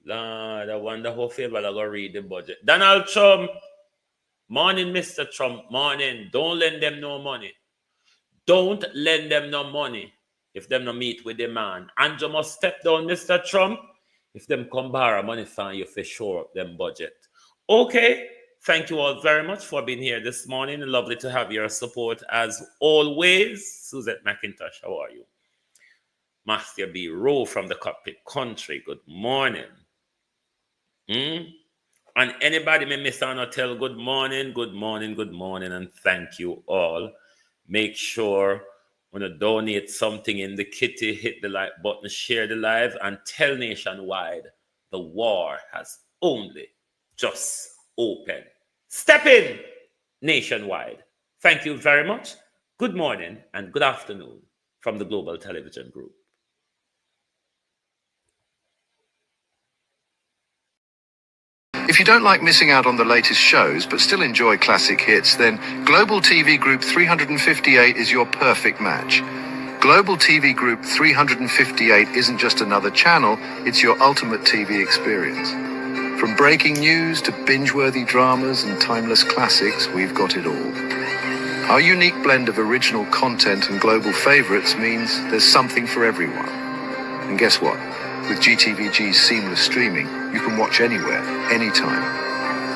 Lord, I wonder how favor are going to read the budget. Donald Trump, morning, Mr. Trump, morning. Don't lend them no money. Don't lend them no money if them no meet with the man. And you must step down, Mr. Trump, if them come borrow money from you for sure up them budget. Okay. Thank you all very much for being here this morning. Lovely to have your support as always. Suzette McIntosh, how are you? Master B. Rowe from the cockpit country, good morning. And anybody may miss on or tell good morning, good morning, good morning, and thank you all. Make sure when you donate something in the kitty, hit the like button, share the live, and tell nationwide the war has only just opened. Step in nationwide. Thank you very much. Good morning and good afternoon from the Global Television Group. If you don't like missing out on the latest shows but still enjoy classic hits, then Global TV Group 358 is your perfect match. Global TV Group 358 isn't just another channel, it's your ultimate TV experience. From breaking news to binge-worthy dramas and timeless classics, we've got it all. Our unique blend of original content and global favorites means there's something for everyone. And guess what? With GTVG's seamless streaming, you can watch anywhere, anytime.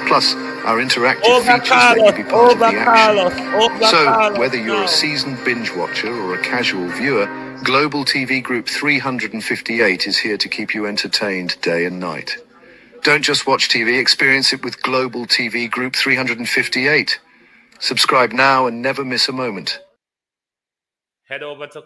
Plus, our interactive features let you be part of the action. So, whether you're a seasoned binge watcher or a casual viewer, Global TV Group 358 is here to keep you entertained day and night. Don't just watch TV, experience it with Global TV Group 358. Subscribe now and never miss a moment. head over to